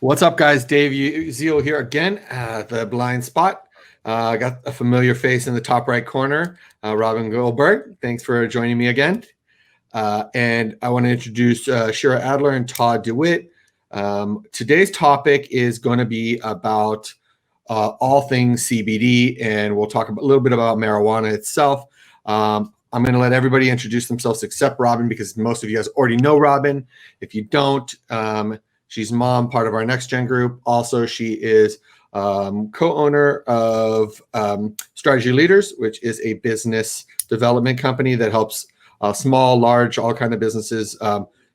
What's up, guys? Dave Uziel here again at the blind spot. I got a familiar face in the top right corner, ROBYN Goldberg. Thanks for joining me again. And I want to introduce SHIRA ADLER and TODD DEWITT. Today's topic is going to be about all things CBD, and we'll talk a little bit about marijuana itself. I'm going to let everybody introduce themselves except ROBYN, because most of you guys already know ROBYN. If you don't, she's mom, part of our NextGen group. Also, she is co-owner of Strategy Leaders, which is a business development company that helps small, large, all kind of businesses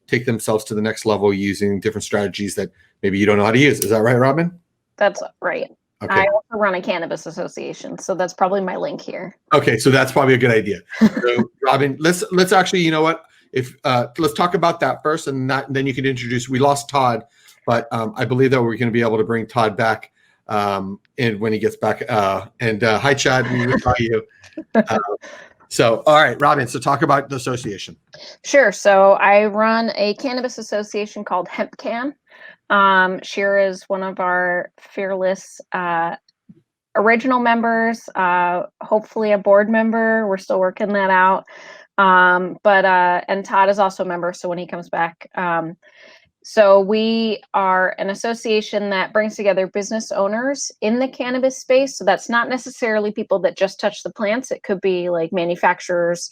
take themselves to the next level using different strategies that maybe you don't know how to use. Is that right, ROBYN? That's right. Okay. I also run a cannabis association, so that's probably my link here. Okay, so that's probably a good idea. So, ROBYN, let's actually, you know what? If let's talk about that first, and then you can introduce. We lost Todd, but I believe that we're going to be able to bring Todd back when he gets back. Hi, Chad. We saw you. So, all right, ROBYN. So, talk about the association. Sure. So, I run a cannabis association called HempCan. SHIRA is one of our fearless original members. Hopefully, a board member. We're still working that out. And Todd is also a member, so when he comes back. So we are an association that brings together business owners in the cannabis space. So that's not necessarily people that just touch the plants. It could be like manufacturers,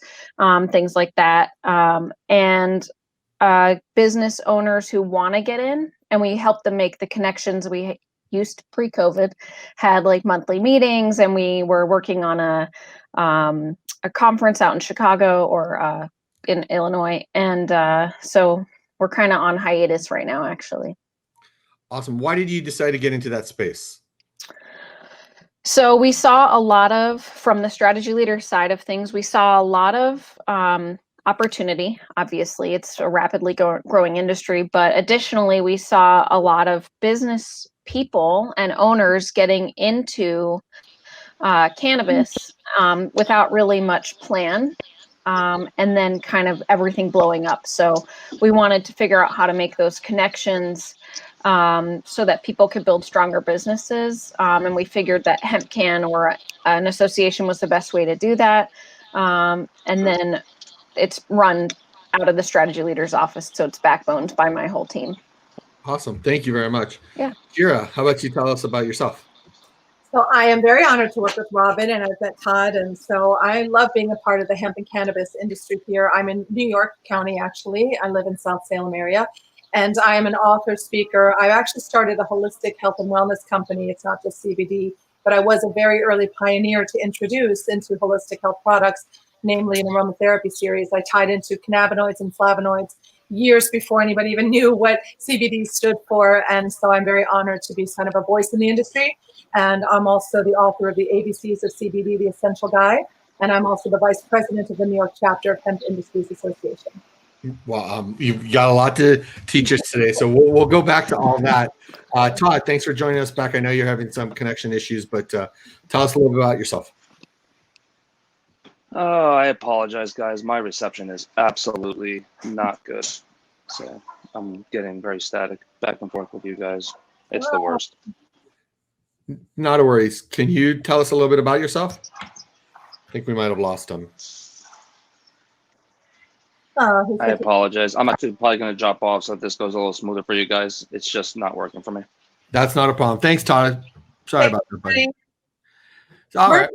things like that. And business owners who want to get in, and we help them make the connections. We used to pre-COVID had like monthly meetings, and we were working on a conference out in Chicago or in Illinois. And so we're kind of on hiatus right now, actually. Awesome. Why did you decide to get into that space? So we saw a lot of, from the strategy leader side of things, we saw a lot of opportunity. Obviously, it's a rapidly growing industry, but additionally, we saw a lot of business people and owners getting into cannabis without really much plan, and then kind of everything blowing up. So we wanted to figure out how to make those connections so that people could build stronger businesses. And we figured that HempCan or an association was the best way to do that. And then it's run out of the strategy leader's office, so it's backboned by my whole team. Awesome. Thank you very much. Yeah. SHIRA, how about you tell us about yourself? So I am very honored to work with ROBYN, and I've met Todd, and so I love being a part of the hemp and cannabis industry here. I'm in New York County, actually. I live in South Salem area, and I am an author, speaker. I actually started a holistic health and wellness company. It's not just CBD, but I was a very early pioneer to introduce into holistic health products, namely an aromatherapy series. I tied into cannabinoids and flavonoids years before anybody even knew what CBD stood for. And so I'm very honored to be kind of a voice in the industry. And I'm also the author of the ABCs of CBD, the Essential Guide. And I'm also the vice president of the New York chapter of Hemp Industries Association. Well, you've got a lot to teach us today, so we'll go back to all that. Todd, thanks for joining us back. I know you're having some connection issues, but tell us a little bit about yourself. Oh, I apologize, guys. My reception is absolutely not good. So I'm getting very static back and forth with you guys. It's the worst. Not a worries. Can you tell us a little bit about yourself? I think we might have lost him. I apologize. I'm actually probably going to drop off so this goes a little smoother for you guys. It's just not working for me. That's not a problem. Thanks, Todd. Sorry about that, buddy. All right.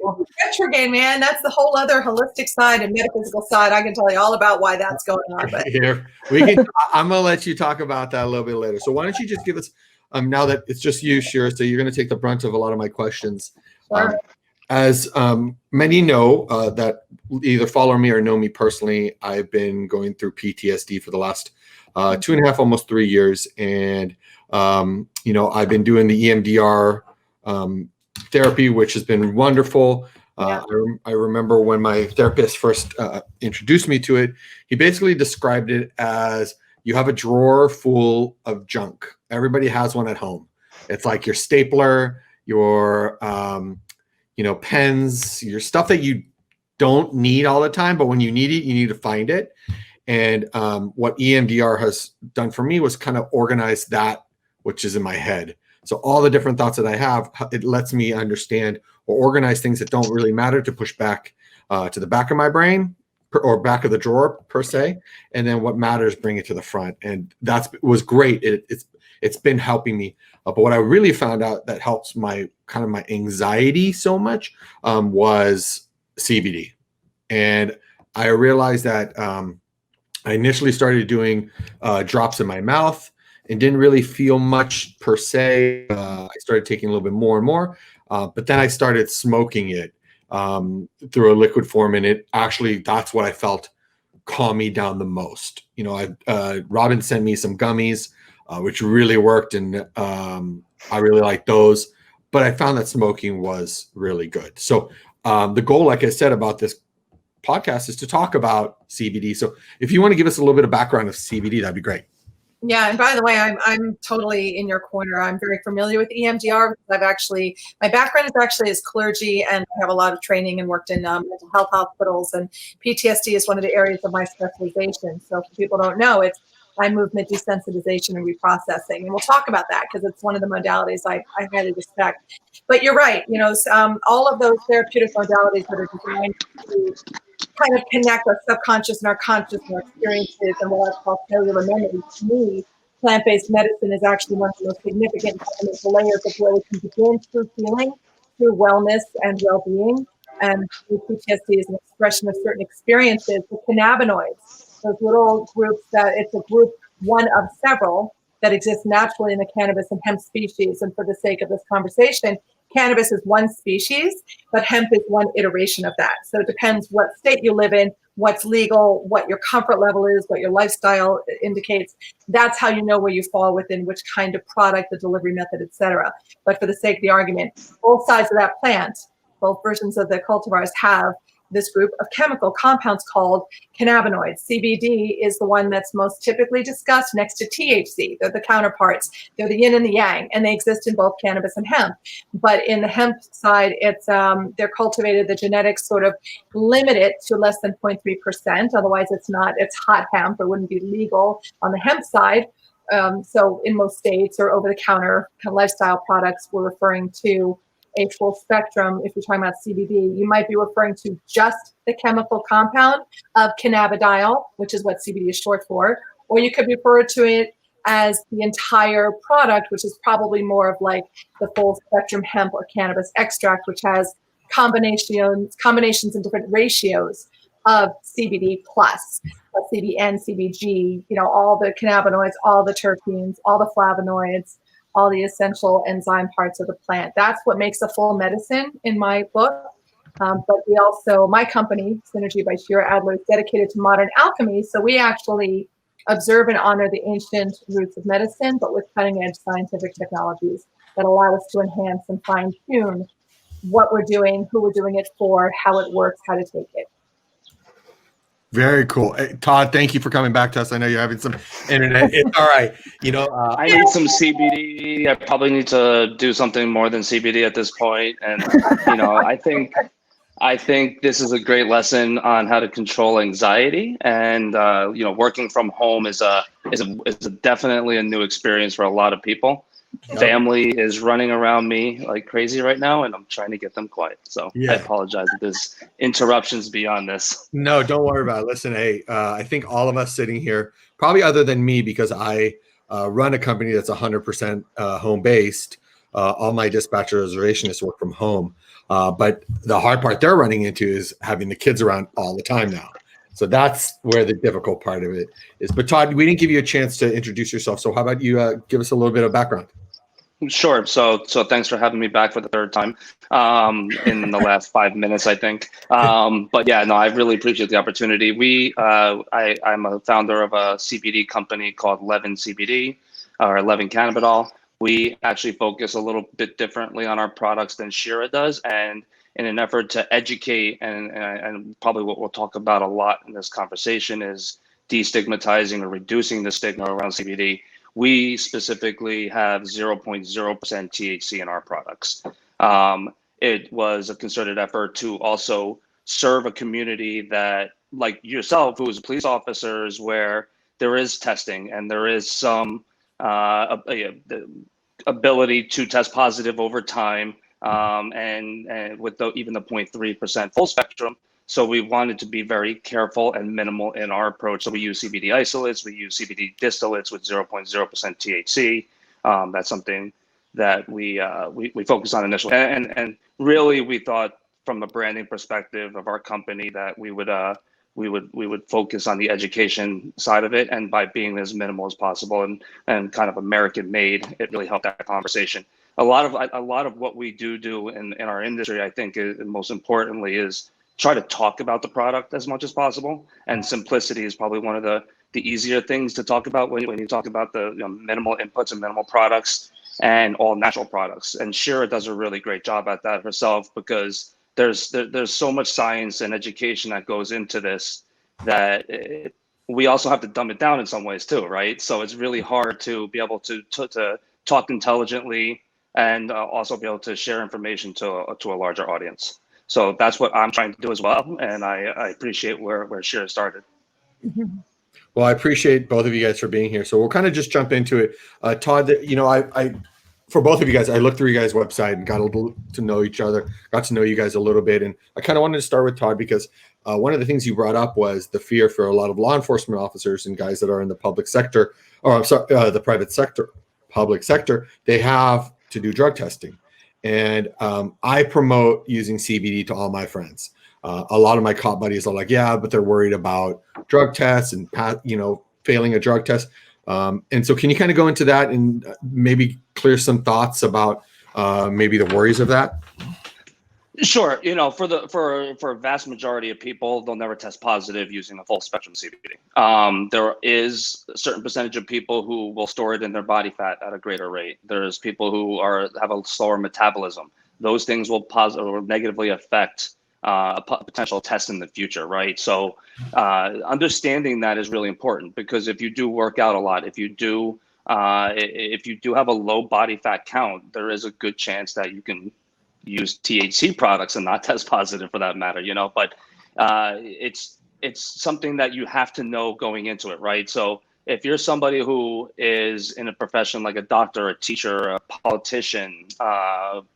Retrograde, man. That's the whole other holistic side and metaphysical side. I can tell you all about why that's going on. But here we can. I'm gonna let you talk about that a little bit later. So why don't you just give us now that it's just you, SHIRA, so you're gonna take the brunt of a lot of my questions. Sure. As many know that either follow me or know me personally, I've been going through PTSD for the last 2.5, almost 3 years, and you know, I've been doing the EMDR therapy, which has been wonderful. Yeah. I remember when my therapist first introduced me to it, he basically described it as you have a drawer full of junk. Everybody has one at home. It's like your stapler, your you know, pens, your stuff that you don't need all the time, but when you need it, you need to find it. And what EMDR has done for me was kind of organize that which is in my head. So all the different thoughts that I have, it lets me understand or organize things that don't really matter to push back to the back of my brain or back of the drawer per se, and then what matters, bring it to the front. And was great. It's been helping me. But what I really found out that helps my anxiety so much was CBD. And I realized that I initially started doing drops in my mouth and didn't really feel much per se. I started taking a little bit more and more, but then I started smoking it through a liquid form, and that's what I felt calm me down the most. Robyn sent me some gummies, which really worked, and I really like those. But I found that smoking was really good. So the goal, like I said, about this podcast is to talk about CBD. So if you want to give us a little bit of background of CBD, that'd be great. Yeah, and by the way, I'm totally in your corner. I'm very familiar with EMDR because my background is actually as clergy, and I have a lot of training and worked in mental health hospitals, and PTSD is one of the areas of my specialization. So if people don't know, it's eye movement desensitization and reprocessing, and we'll talk about that because it's one of the modalities I highly respect. But you're right, all of those therapeutic modalities that are designed to kind of connect our subconscious and our conscious and our experiences and what I call cellular memory. To me, plant-based medicine is actually one of the most significant fundamental layers of where we can begin through healing, through wellness and well-being. And PTSD is an expression of certain experiences. The cannabinoids, those little groups it's a group one of several that exist naturally in the cannabis and hemp species. And for the sake of this conversation, cannabis is one species, but hemp is one iteration of that. So it depends what state you live in, what's legal, what your comfort level is, what your lifestyle indicates. That's how you know where you fall within which kind of product, the delivery method, etc. But for the sake of the argument, both sides of that plant, both versions of the cultivars have this group of chemical compounds called cannabinoids. CBD is the one that's most typically discussed next to THC. They're the counterparts. They're the yin and the yang, and they exist in both cannabis and hemp. But in the hemp side, it's they're cultivated, the genetics sort of limit it to less than 0.3%. Otherwise, it's hot hemp. It wouldn't be legal on the hemp side. So in most states or over-the-counter kind of lifestyle products, we're referring to a full spectrum. If you're talking about CBD, you might be referring to just the chemical compound of cannabidiol, which is what CBD is short for, or you could refer to it as the entire product, which is probably more of like the full spectrum hemp or cannabis extract, which has combinations and different ratios of CBD plus CBN, CBG, all the cannabinoids, all the terpenes, all the flavonoids, all the essential enzyme parts of the plant. That's what makes a full medicine in my book. But we also, my company, Synergy by SHIRA ADLER, is dedicated to modern alchemy. So we actually observe and honor the ancient roots of medicine, but with cutting edge scientific technologies that allow us to enhance and fine tune what we're doing, who we're doing it for, how it works, how to take it. Very cool. Hey, Todd, thank you for coming back to us. I know you're having some internet. It's all right. I need some CBD. I probably need to do something more than CBD at this point. And, I think this is a great lesson on how to control anxiety. And, working from home is definitely a new experience for a lot of people. Yep. Family is running around me like crazy right now, and I'm trying to get them quiet. So yeah. I apologize if there's interruptions beyond this. No, don't worry about it. Listen, hey, I think all of us sitting here, probably other than me, because I run a company that's 100% home-based. All my dispatcher reservationists work from home. But the hard part they're running into is having the kids around all the time now. So that's where the difficult part of it is. But Todd, we didn't give you a chance to introduce yourself. So how about you give us a little bit of background? Sure. So thanks for having me back for the third time in the last 5 minutes, I think. But yeah, no, I really appreciate the opportunity. I'm a founder of a CBD company called LEVIN CBD or LEVIN Cannabidol. We actually focus a little bit differently on our products than SHIRA does, and in an effort to educate and probably what we'll talk about a lot in this conversation is destigmatizing or reducing the stigma around CBD. We specifically have 0.0% THC in our products. It was a concerted effort to also serve a community that, like yourself, who is police officers, where there is testing and there is some the ability to test positive over time, and with even the 0.3% full spectrum. So we wanted to be very careful and minimal in our approach. So we use CBD isolates, we use CBD distillates with 0.0% THC. That's something that we focus on initially. And really, we thought from a branding perspective of our company that we would focus on the education side of it, and by being as minimal as possible and kind of American made, it really helped that conversation. A lot of what we do in our industry, I think, most importantly, is try to talk about the product as much as possible. And simplicity is probably one of the easier things to talk about when you talk about the minimal inputs and minimal products and all natural products. And SHIRA does a really great job at that herself, because there's so much science and education that goes into this that we also have to dumb it down in some ways too, right? So it's really hard to be able to talk intelligently and also be able to share information to a larger audience. So that's what I'm trying to do as well, and I appreciate where SHIRA started. Well, I appreciate both of you guys for being here. So we'll kind of just jump into it. Todd, I for both of you guys, I looked through you guys' website and got to know each other, got to know you guys a little bit. And I kind of wanted to start with Todd because one of the things you brought up was the fear for a lot of law enforcement officers and guys that are in the public sector, or I'm sorry, the private sector, public sector, they have to do drug testing. And I promote using CBD to all my friends. A lot of my cop buddies are like, yeah, but they're worried about drug tests and, failing a drug test. And so can you kind of go into that and maybe clear some thoughts about maybe the worries of that? Sure. For a vast majority of people, they'll never test positive using a full spectrum CBD. There is a certain percentage of people who will store it in their body fat at a greater rate. There's people who have a slower metabolism. Those things will positively or negatively affect a potential test in the future, right? So understanding that is really important, because if you do work out a lot, if you do have a low body fat count, there is a good chance that you can use THC products and not test positive for that matter, but it's something that you have to know going into it, right? So if you're somebody who is in a profession like a doctor, a teacher, a politician,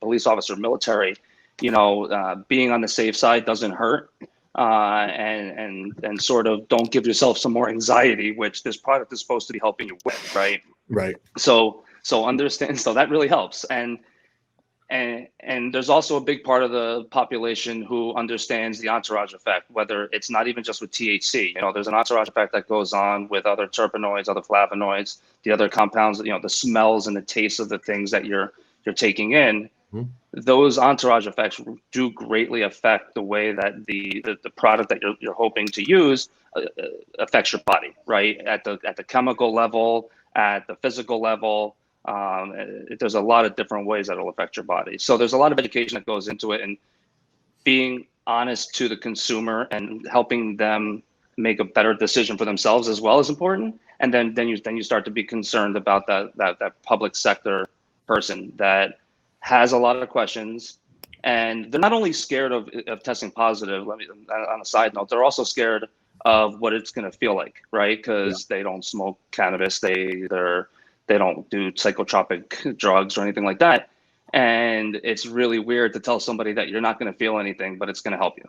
police officer, military, being on the safe side doesn't hurt, and sort of don't give yourself some more anxiety, which this product is supposed to be helping you with, right? Right. So understand, so that really helps. And there's also a big part of the population who understands the entourage effect, whether it's not even just with THC. There's an entourage effect that goes on with other terpenoids, other flavonoids, the other compounds, the smells and the taste of the things that you're taking in. Mm-hmm. Those entourage effects do greatly affect the way that the product that you're hoping to use affects your body, right? At the chemical level, at the physical level. There's a lot of different ways that will affect your body. So there's a lot of education that goes into it, and being honest to the consumer and helping them make a better decision for themselves as well is important. And then you start to be concerned about that public sector person that has a lot of questions, and they're not only scared of testing positive. On a side note, they're also scared of what it's going to feel like, right? Because they don't smoke cannabis, they don't do psychotropic drugs or anything like that. And it's really weird to tell somebody that you're not going to feel anything, but it's going to help you.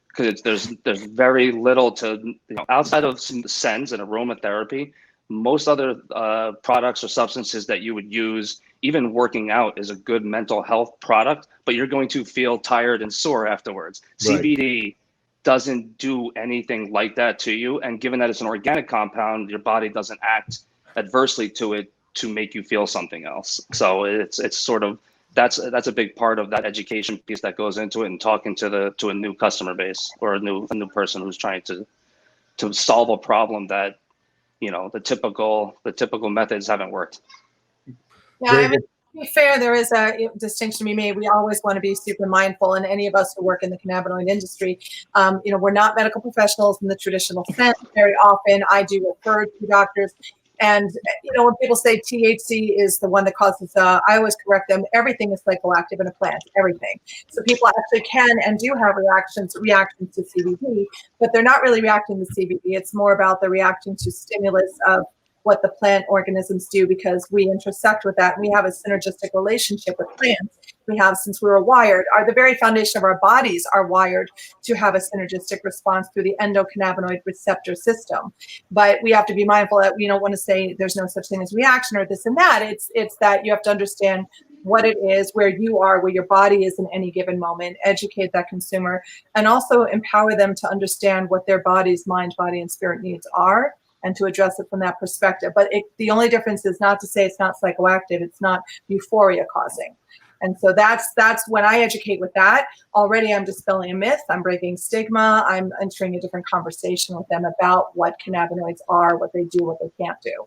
Because there's very little to, outside of some scents and aromatherapy, most other products or substances that you would use, even working out, is a good mental health product, but you're going to feel tired and sore afterwards. Right. CBD doesn't do anything like that to you. And given that it's an organic compound, your body doesn't act adversely to it to make you feel something else. So it's sort of, that's a big part of that education piece that goes into it, and talking to a new customer base or a new person who's trying to solve a problem that the typical methods haven't worked. Yeah, I mean, to be fair, there is a distinction to be made. We always want to be super mindful, and any of us who work in the cannabinoid industry, we're not medical professionals in the traditional sense. Very often, I do refer to doctors. And, when people say THC is the one that causes, I always correct them. Everything is psychoactive in a plant, everything. So people actually can and do have reactions to CBD, but they're not really reacting to CBD. It's more about the reaction to stimulus of what the plant organisms do, because we intersect with that. We have a synergistic relationship with plants. We have since we were wired. The very foundation of our bodies are wired to have a synergistic response through the endocannabinoid receptor system. But we have to be mindful that we don't want to say there's no such thing as reaction or this and that. It's that you have to understand what it is, where you are, where your body is in any given moment, educate that consumer, and also empower them to understand what their body's mind, body, and spirit needs are, and to address it from that perspective. But the only difference is not to say it's not psychoactive, it's not euphoria causing. And so that's when I educate with that. Already I'm dispelling a myth, I'm breaking stigma, I'm entering a different conversation with them about what cannabinoids are, what they do, what they can't do.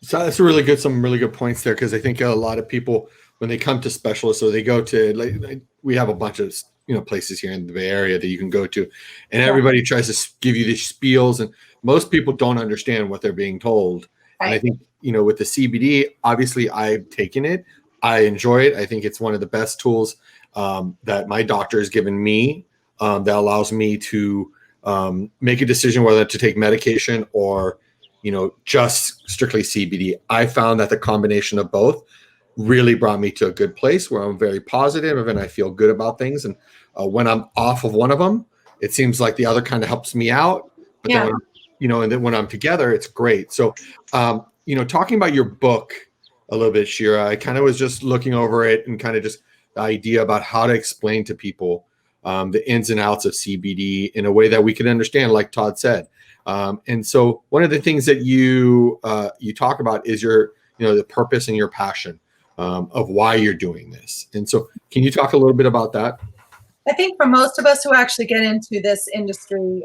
So that's some really good points there, because I think a lot of people, when they come to specialists or they go to, we have a bunch of places here in the Bay Area that you can go to, and everybody tries to give you these spiels, and most people don't understand what they're being told. Right. And I think with the CBD, obviously I've taken it, I enjoy it. I think it's one of the best tools that my doctor has given me that allows me to make a decision whether to take medication or just strictly CBD. I found that the combination of both really brought me to a good place where I'm very positive and I feel good about things. And when I'm off of one of them, it seems like the other kind of helps me out. But then and then when I'm together, it's great. So, talking about your book a little bit, Shira, I kind of was just looking over it and kind of just the idea about how to explain to people the ins and outs of CBD in a way that we can understand, like Todd said. And so one of the things that you talk about is your, the purpose and your passion of why you're doing this. And so can you talk a little bit about that? I think for most of us who actually get into this industry,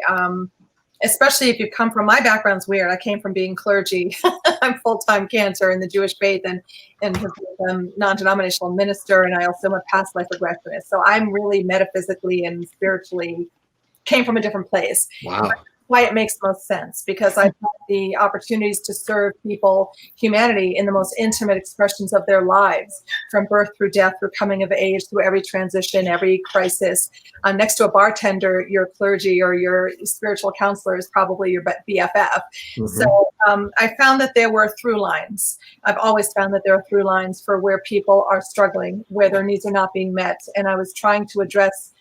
especially if you come from, my background's weird. I came from being clergy. I'm full-time cancer in the Jewish faith and non-denominational minister. And I also am a past life regressionist. So I'm really metaphysically and spiritually came from a different place. Wow. Why it makes most sense, because I've had the opportunities to serve people, humanity, in the most intimate expressions of their lives, from birth through death, through coming of age, through every transition, every crisis. Next to a bartender, your clergy or your spiritual counselor is probably your BFF. Mm-hmm. So I found that there were through lines. I've always found that there are through lines for where people are struggling, where their needs are not being met. And I was trying to address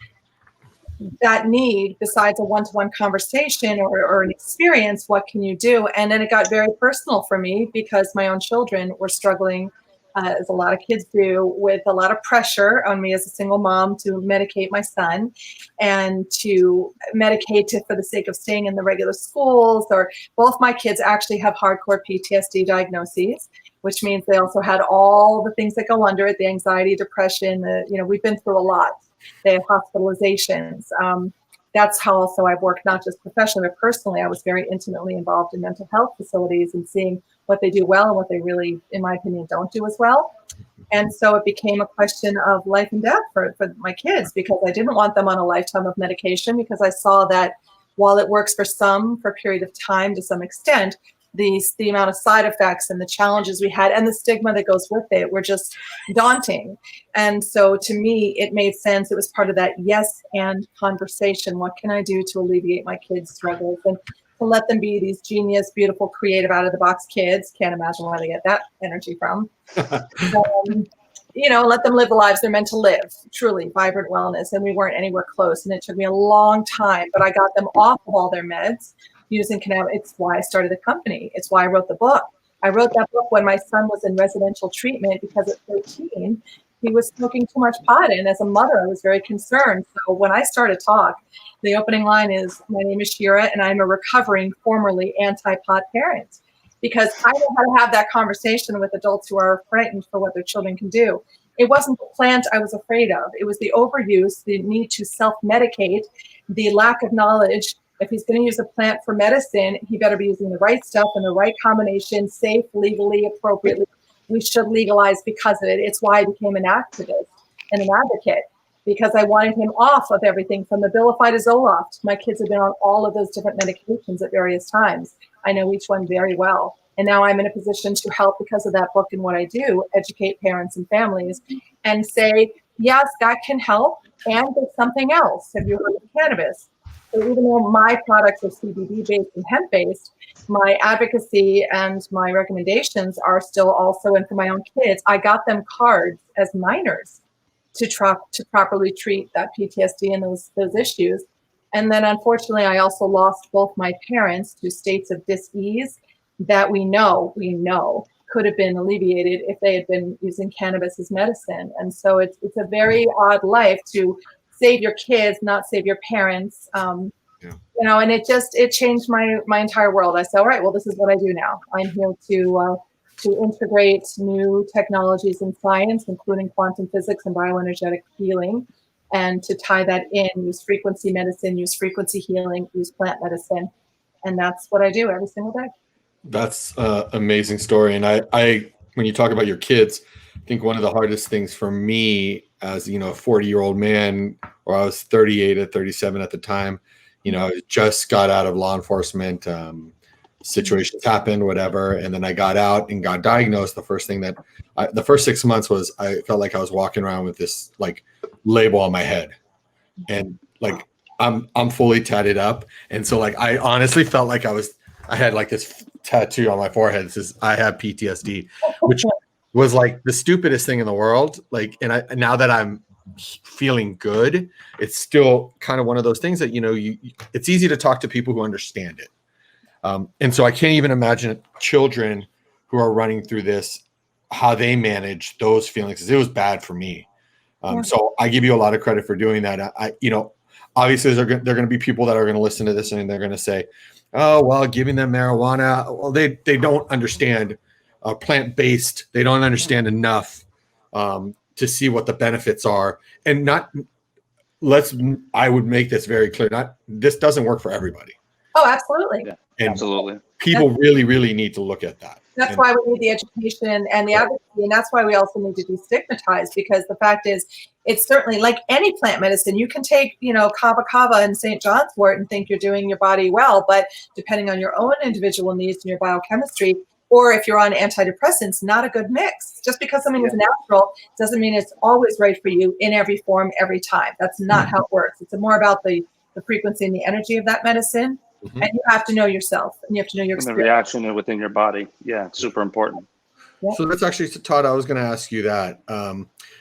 that need besides a one-to-one conversation or an experience. What can you do? And then it got very personal for me, because my own children were struggling, as a lot of kids do, with a lot of pressure on me as a single mom to medicate my son and to medicate for the sake of staying in the regular schools. Or both my kids actually have hardcore PTSD diagnoses, which means they also had all the things that go under it, the anxiety, depression, we've been through a lot. They have hospitalizations. That's how also I've worked, not just professionally, but personally. I was very intimately involved in mental health facilities and seeing what they do well and what they really, in my opinion, don't do as well. And so it became a question of life and death for my kids, because I didn't want them on a lifetime of medication, because I saw that while it works for some for a period of time to some extent, the amount of side effects and the challenges we had and the stigma that goes with it were just daunting. And so to me, it made sense. It was part of that yes and conversation. What can I do to alleviate my kids' struggles and to let them be these genius, beautiful, creative, out-of-the-box kids? Can't imagine where they get that energy from. Let them live the lives they're meant to live, truly vibrant wellness. And we weren't anywhere close. And it took me a long time, but I got them off of all their meds using cannabis. It's why I started the company. It's why I wrote the book. I wrote that book when my son was in residential treatment, because at 13, he was smoking too much pot. And as a mother, I was very concerned. So when I started talk, the opening line is, my name is Shira, and I'm a recovering, formerly anti-pot parent. Because I know how to have that conversation with adults who are frightened for what their children can do. It wasn't the plant I was afraid of. It was the overuse, the need to self-medicate, the lack of knowledge. If he's going to use a plant for medicine, he better be using the right stuff in the right combination, safe, legally, appropriately. We should legalize because of it. It's why I became an activist and an advocate, because I wanted him off of everything from the Abilify to Zoloft. My kids have been on all of those different medications at various times. I know each one very well. And now I'm in a position to help, because of that book and what I do, educate parents and families and say, yes, that can help. And there's something else. Have you heard of cannabis? So even though my products are CBD based and hemp based, my advocacy and my recommendations are still also, and for my own kids, I got them cards as minors to properly treat that PTSD and those issues. And then unfortunately, I also lost both my parents to states of dis-ease that we know could have been alleviated if they had been using cannabis as medicine. And so it's a very odd life to save your kids, not save your parents. You know, and it changed my entire world. I said, all right, well, this is what I do now. I'm here to integrate new technologies in science, including quantum physics and bioenergetic healing, and to tie that in, use frequency medicine, use frequency healing, use plant medicine. And that's what I do every single day. That's an amazing story. And I, when you talk about your kids, I think one of the hardest things for me as, you know, a 40-year-old man, or I was 38 or 37 at the time, you know, I just got out of law enforcement, situations happened, whatever. And then I got out and got diagnosed. The first thing the first 6 months was, I felt like I was walking around with this like label on my head, and like, I'm fully tatted up. And so like, I honestly felt like I had like this tattoo on my forehead that says I have PTSD, which was like the stupidest thing in the world. Like, and now that I'm feeling good, it's still kind of one of those things that, you know, it's easy to talk to people who understand it. And so I can't even imagine children who are running through this, how they manage those feelings, because it was bad for me. So I give you a lot of credit for doing that. You know, obviously there are going to be people that are going to listen to this and they're going to say, oh, well, giving them marijuana, well, they don't understand plant-based. They don't understand enough to see what the benefits are. And I would make this very clear. This doesn't work for everybody. Oh, absolutely. Yeah, and absolutely. People really, really need to look at that. That's why we need the education and the advocacy, and that's why we also need to destigmatize, because the fact is, it's certainly like any plant medicine. You can take, you know, kava and St. John's wort and think you're doing your body well, but depending on your own individual needs and your biochemistry, or if you're on antidepressants, not a good mix. Just because something is natural doesn't mean it's always right for you in every form, every time. That's not how it works. It's more about the frequency and the energy of that medicine. And you have to know yourself, and you have to know your experience. And the reaction within your body. Yeah, super important. Yeah. So that's actually, Todd, I was going to ask you that.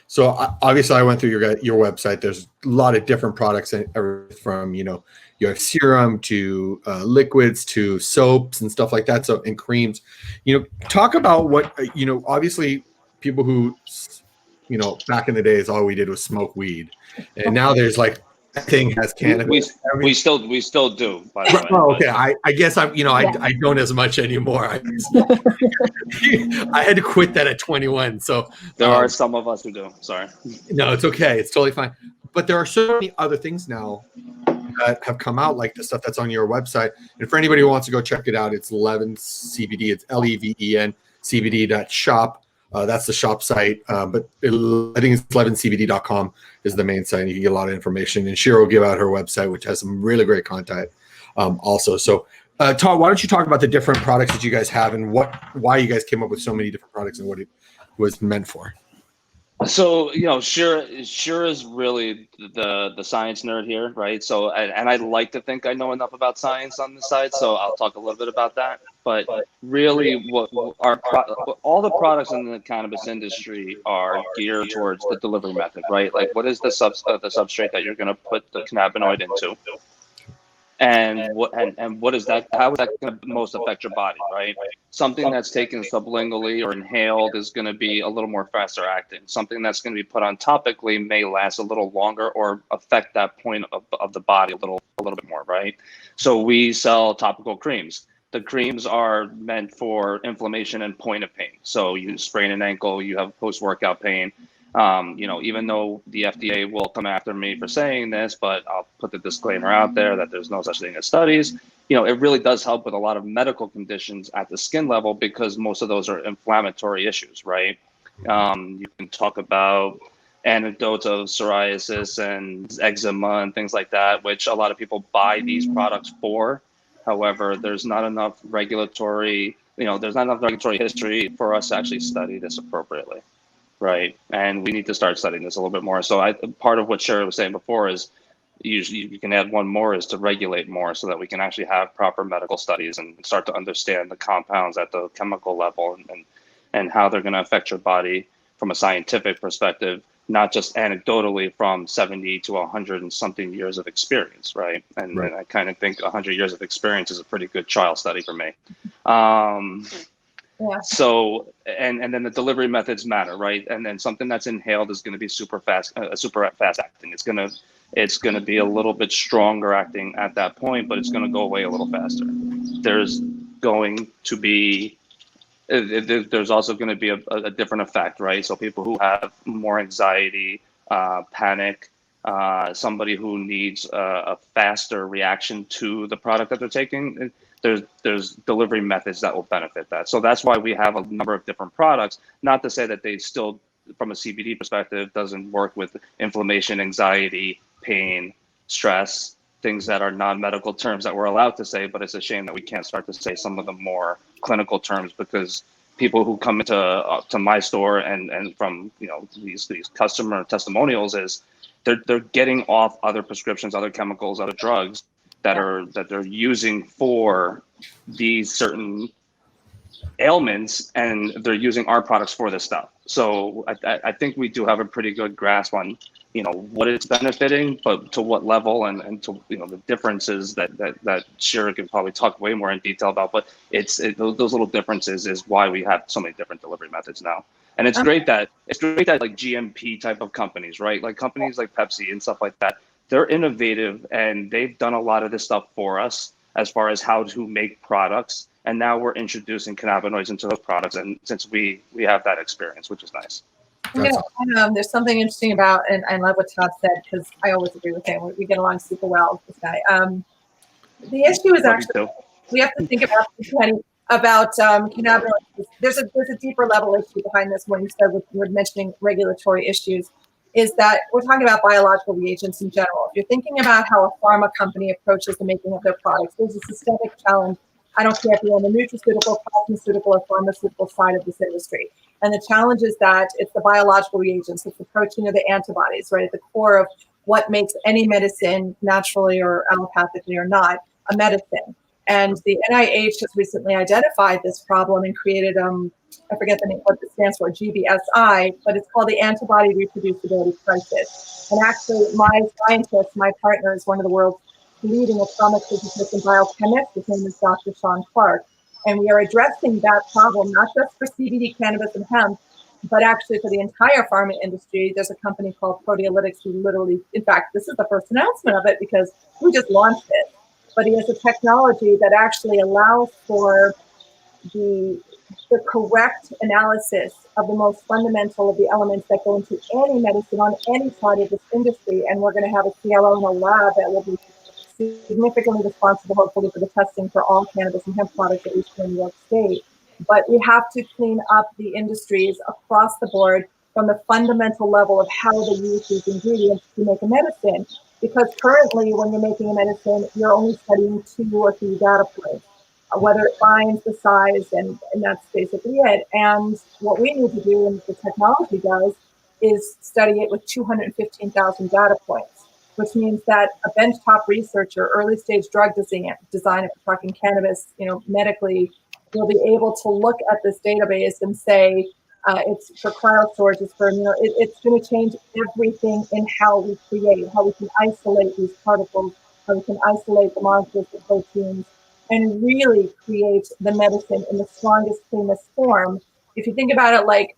So obviously I went through your website. There's a lot of different products, from, you know, you have serum to liquids to soaps and stuff like that. So, and creams, you know, talk about what, you know, obviously people who, you know, back in the days, all we did was smoke weed. And now there's like, thing has cannabis. We still do, by the way. Oh, okay. I guess I'm, you know, I don't as much anymore. I had to quit that at 21. So there are some of us who do. Sorry. No, it's okay. It's totally fine. But there are so many other things now that have come out, like the stuff that's on your website. And for anybody who wants to go check it out, it's Leven CBD. It's LEVEN CBD.shop. That's the shop site, but I think it's levencbd.com is the main site. You can get a lot of information, and Shira will give out her website, which has some really great content also. So, Todd, why don't you talk about the different products that you guys have and why you guys came up with so many different products and what it was meant for? So, you know, Shira is really the science nerd here, right? So, and I like to think I know enough about science on this side, so I'll talk a little bit about that. But really, all the products in the cannabis industry are geared towards the delivery method, right? Like, what is the substrate that you're going to put the cannabinoid into? And what is that? How is that going to most affect your body, right? Something that's taken sublingually or inhaled is going to be a little more faster acting. Something that's going to be put on topically may last a little longer or affect that point of the body a little bit more, right? So we sell topical creams. The creams are meant for inflammation and point of pain. So you sprain an ankle, you have post-workout pain. You know, even though the FDA will come after me for saying this, but I'll put the disclaimer out there that there's no such thing as studies. You know, it really does help with a lot of medical conditions at the skin level because most of those are inflammatory issues, right? You can talk about anecdotes of psoriasis and eczema and things like that, which a lot of people buy these products for. However, there's not enough regulatory history for us to actually study this appropriately. Right. And we need to start studying this a little bit more. So part of what Shira was saying before is usually you can add one more, is to regulate more so that we can actually have proper medical studies and start to understand the compounds at the chemical level and how they're going to affect your body from a scientific perspective, not just anecdotally from 70 to 100 and something years of experience, right? And I kind of think 100 years of experience is a pretty good trial study for me. So, and then the delivery methods matter, right? And then something that's inhaled is going to be super fast acting. It's going to be a little bit stronger acting at that point, but it's going to go away a little faster. There's going to be, there's also going to be a different effect, right? So people who have more anxiety, panic, somebody who needs a faster reaction to the product that they're taking, there's delivery methods that will benefit that. So that's why we have a number of different products, not to say that they still, from a CBD perspective, doesn't work with inflammation, anxiety, pain, stress, things that are non-medical terms that we're allowed to say, but it's a shame that we can't start to say some of the more clinical terms, because people who come into to my store and from these customer testimonials is they're getting off other prescriptions, other chemicals, other drugs that they're using for these certain ailments, and they're using our products for this stuff. So I think we do have a pretty good grasp on what it's benefiting, but to what level, and to the differences that Shira can probably talk way more in detail about. But those little differences is why we have so many different delivery methods now. And it's great that like GMP type of companies, right? Like companies like Pepsi and stuff like that, they're innovative and they've done a lot of this stuff for us as far as how to make products. And now we're introducing cannabinoids into those products. And since we have that experience, which is nice. There's something interesting about, and I love what Todd said, because I always agree with him. We get along super well with this guy. The issue is actually, we have to think about cannabinoids. There's a deeper level issue behind this. When you said you were mentioning regulatory issues, is that we're talking about biological reagents in general. If you're thinking about how a pharma company approaches the making of their products, there's a systemic challenge. I don't care if you're on the nutraceutical, cosmeceutical, or pharmaceutical side of this industry. And the challenge is that it's the biological reagents, it's the protein or the antibodies, right, at the core of what makes any medicine, naturally or allopathically or not, a medicine. And the NIH has recently identified this problem and created, I forget the name, what it stands for, GBSI, but it's called the antibody reproducibility crisis. And actually, my scientist, my partner, is one of the world's leading atomic physicist and biochemist. His name is Dr. Sean Clark. And we are addressing that problem, not just for CBD, cannabis, and hemp, but actually for the entire pharma industry. There's a company called Proteolytics who literally, in fact, this is the first announcement of it because we just launched it. But he has a technology that actually allows for the correct analysis of the most fundamental of the elements that go into any medicine on any side of this industry. And we're going to have a CRO in a lab that will be significantly responsible, hopefully, for the testing for all cannabis and hemp products, at least here in New York State. But we have to clean up the industries across the board from the fundamental level of how they use these ingredients to make a medicine. Because currently, when you're making a medicine, you're only studying 2 or 3 data points, whether it binds, the size, and that's basically it. And what we need to do, and the technology does, is study it with 215,000 data points, which means that a benchtop researcher, early stage drug design, if we're talking cannabis, medically, will be able to look at this database and say, it's for cryo storage, it's for, it's going to change everything in how we create, how we can isolate these particles, how we can isolate the molecules, the proteins, and really create the medicine in the strongest, cleanest form. If you think about it, like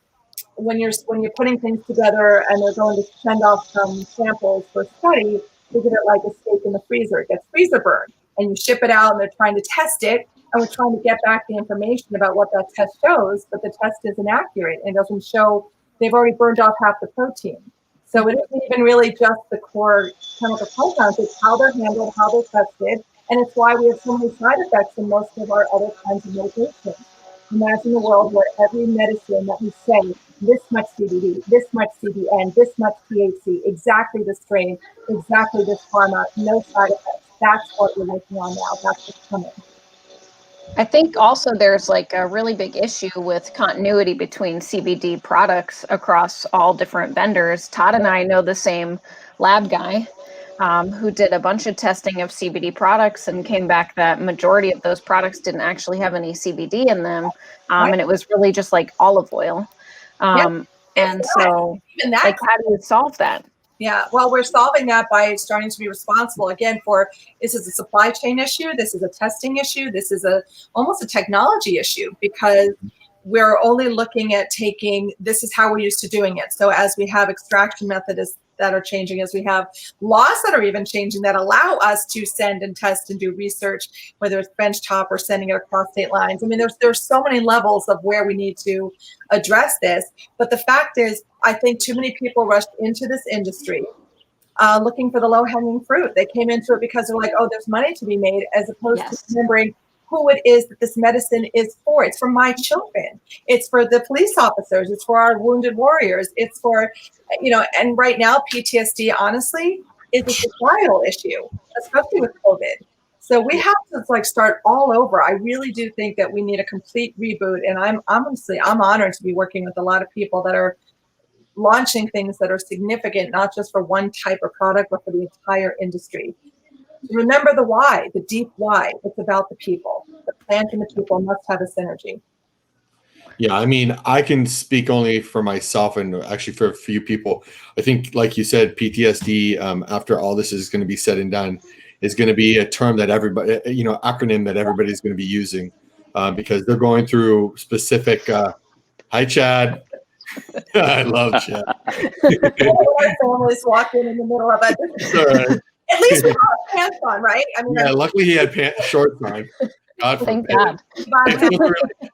when you're putting things together and they're going to send off some samples for study, think of it like a steak in the freezer. It gets freezer burned, and you ship it out, and they're trying to test it. And we're trying to get back the information about what that test shows, but the test isn't accurate. It doesn't show, they've already burned off half the protein. So it isn't even really just the core chemical compounds, it's how they're handled, how they're tested. And it's why we have so many side effects in most of our other kinds of medications. Imagine a world where every medicine that we say, this much CBD, this much CBN, this much THC, exactly the strain, exactly this pharma, no side effects. That's what we're working on now. That's what's coming. I think also there's like a really big issue with continuity between CBD products across all different vendors. Todd and I know the same lab guy. who did a bunch of testing of CBD products and came back that majority of those products didn't actually have any CBD in them. And it was really just like olive oil. And so, even that, like, how do you solve that? Yeah, well, we're solving that by starting to be responsible again for, this is a supply chain issue, this is a testing issue, this is almost a technology issue, because we're only looking at this is how we're used to doing it. So as we have extraction methods that are changing, as we have laws that are even changing that allow us to send and test and do research, whether it's benchtop or sending it across state lines. I mean, there's so many levels of where we need to address this. But the fact is, I think too many people rushed into this industry looking for the low-hanging fruit. They came into it because they're like, oh, there's money to be made, as opposed to remembering who it is that this medicine is for. It's for my children. It's for the police officers. It's for our wounded warriors. It's for, and right now, PTSD, honestly, is a societal issue, especially with COVID. So we have to start all over. I really do think that we need a complete reboot. And I'm honored to be working with a lot of people that are launching things that are significant, not just for one type of product, but for the entire industry. Remember the why, the deep why. It's about the people. The plant and the people must have a synergy. Yeah, I mean, I can speak only for myself and actually for a few people. I think, like you said, PTSD, after all this is going to be said and done, is going to be a term that everybody, acronym that everybody's going to be using because they're going through specific, hi, Chad. I love Chad. Our families walk in the middle of it. At least we all have pants on, right? I mean, yeah, luckily he had shorts on. God Thank God.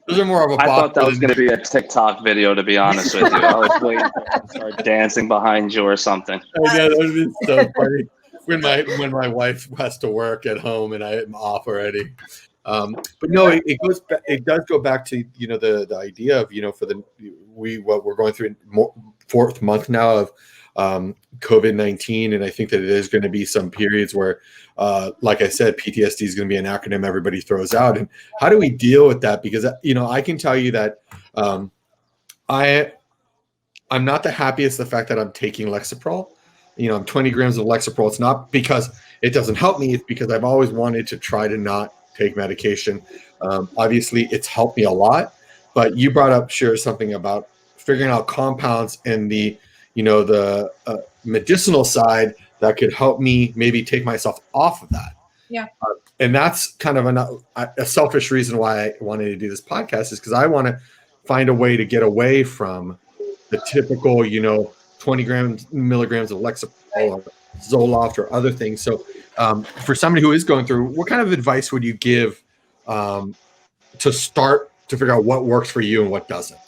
Those are more of a. I thought that was going to be a TikTok video, to be honest with you. I was waiting to start dancing behind you or something. Yeah, that would be so funny when my wife has to work at home and I'm off already. But no, it does go back to the idea of for what we're going through fourth month now of COVID-19, and I think that there's going to be some periods where, like I said, PTSD is going to be an acronym everybody throws out. And how do we deal with that? Because I can tell you that I'm not the happiest the fact that I'm taking Lexapro. I'm 20 grams of Lexapro. It's not because it doesn't help me. It's because I've always wanted to try to not take medication. Obviously, it's helped me a lot. But you brought up, Shira, something about figuring out compounds and the medicinal side that could help me maybe take myself off of that. Yeah. And that's kind of a selfish reason why I wanted to do this podcast, is because I want to find a way to get away from the typical, 20 milligrams of Lexapro or Zoloft or other things. So for somebody who is going through, what kind of advice would you give to start to figure out what works for you and what doesn't?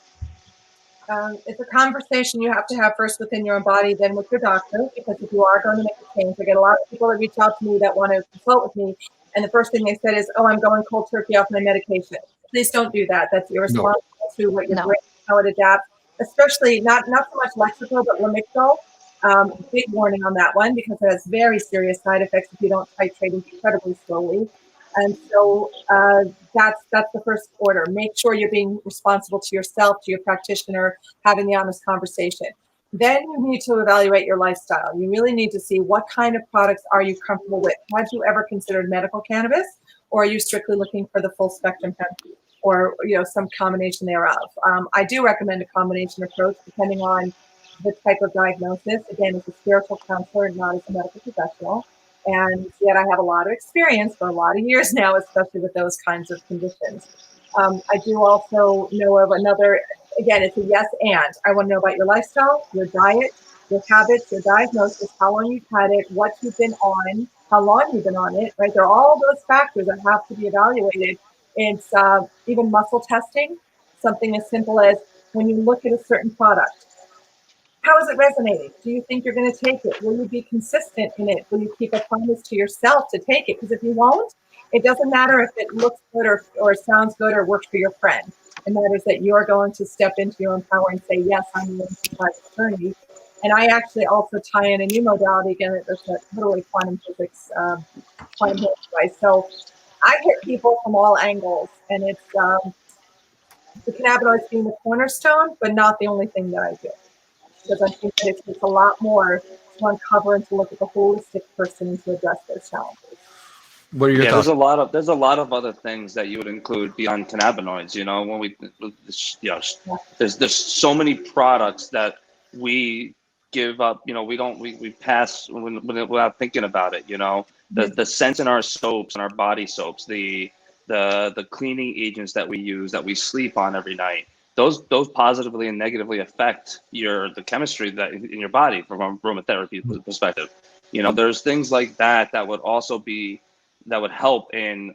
It's a conversation you have to have first within your own body, then with your doctor, because if you are going to make a change, I get a lot of people that reach out to me that want to consult with me, and the first thing they said is, oh, I'm going cold turkey off my medication. Please don't do that. That's irresponsible to what your brain, how it adapts, especially not so much Lexapro, but Lamictal. Big warning on that one, because it has very serious side effects if you don't titrate incredibly slowly. And so that's the first order. Make sure you're being responsible to yourself, to your practitioner, having the honest conversation. Then you need to evaluate your lifestyle. You really need to see what kind of products are you comfortable with. Had you ever considered medical cannabis, or are you strictly looking for the full spectrum hemp, or some combination thereof? I do recommend a combination approach depending on the type of diagnosis. Again, as a spiritual counselor, not as a medical professional. And yet I have a lot of experience for a lot of years now, especially with those kinds of conditions. I do also know of another, again, it's a yes and. I want to know about your lifestyle, your diet, your habits, your diagnosis, how long you've had it, what you've been on, how long you've been on it, right? There are all those factors that have to be evaluated. It's even muscle testing, something as simple as when you look at a certain product, how is it resonating? Do you think you're going to take it? Will you be consistent in it? Will you keep a promise to yourself to take it? Because if you won't, it doesn't matter if it looks good or sounds good or works for your friend. It matters that you're going to step into your own power and say, yes, I'm willing to try this journey. And I actually also tie in a new modality, again, there's literally quantum physics, quantum device. So I hit people from all angles, and it's the cannabinoids being the cornerstone, but not the only thing that I do. Because I think that it's a lot more to uncover and to look at the holistic person and to address those challenges. What are your Yeah, thoughts? there's a lot of other things that you would include beyond cannabinoids. You know, when we, you know, there's so many products that we give up. You know, we pass without thinking about it. You know, the scents in our soaps and our body soaps, the cleaning agents that we use, that we sleep on every night. Those positively and negatively affect the chemistry that in your body from a aromatherapy perspective. You know, there's things like that would also be, that would help in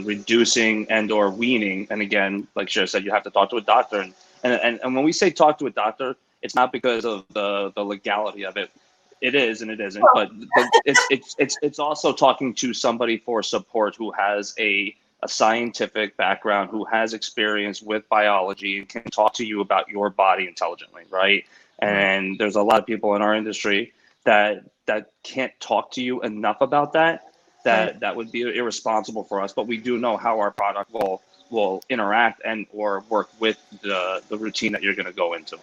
reducing and or weaning. And again, like Shira said, you have to talk to a doctor. And when we say talk to a doctor, it's not because of the legality of it. It is and it isn't. But it's also talking to somebody for support who has a scientific background, who has experience with biology and can talk to you about your body intelligently, right? And there's a lot of people in our industry that can't talk to you enough about that. That would be irresponsible for us, but we do know how our product will interact and or work with the routine that you're going to go into.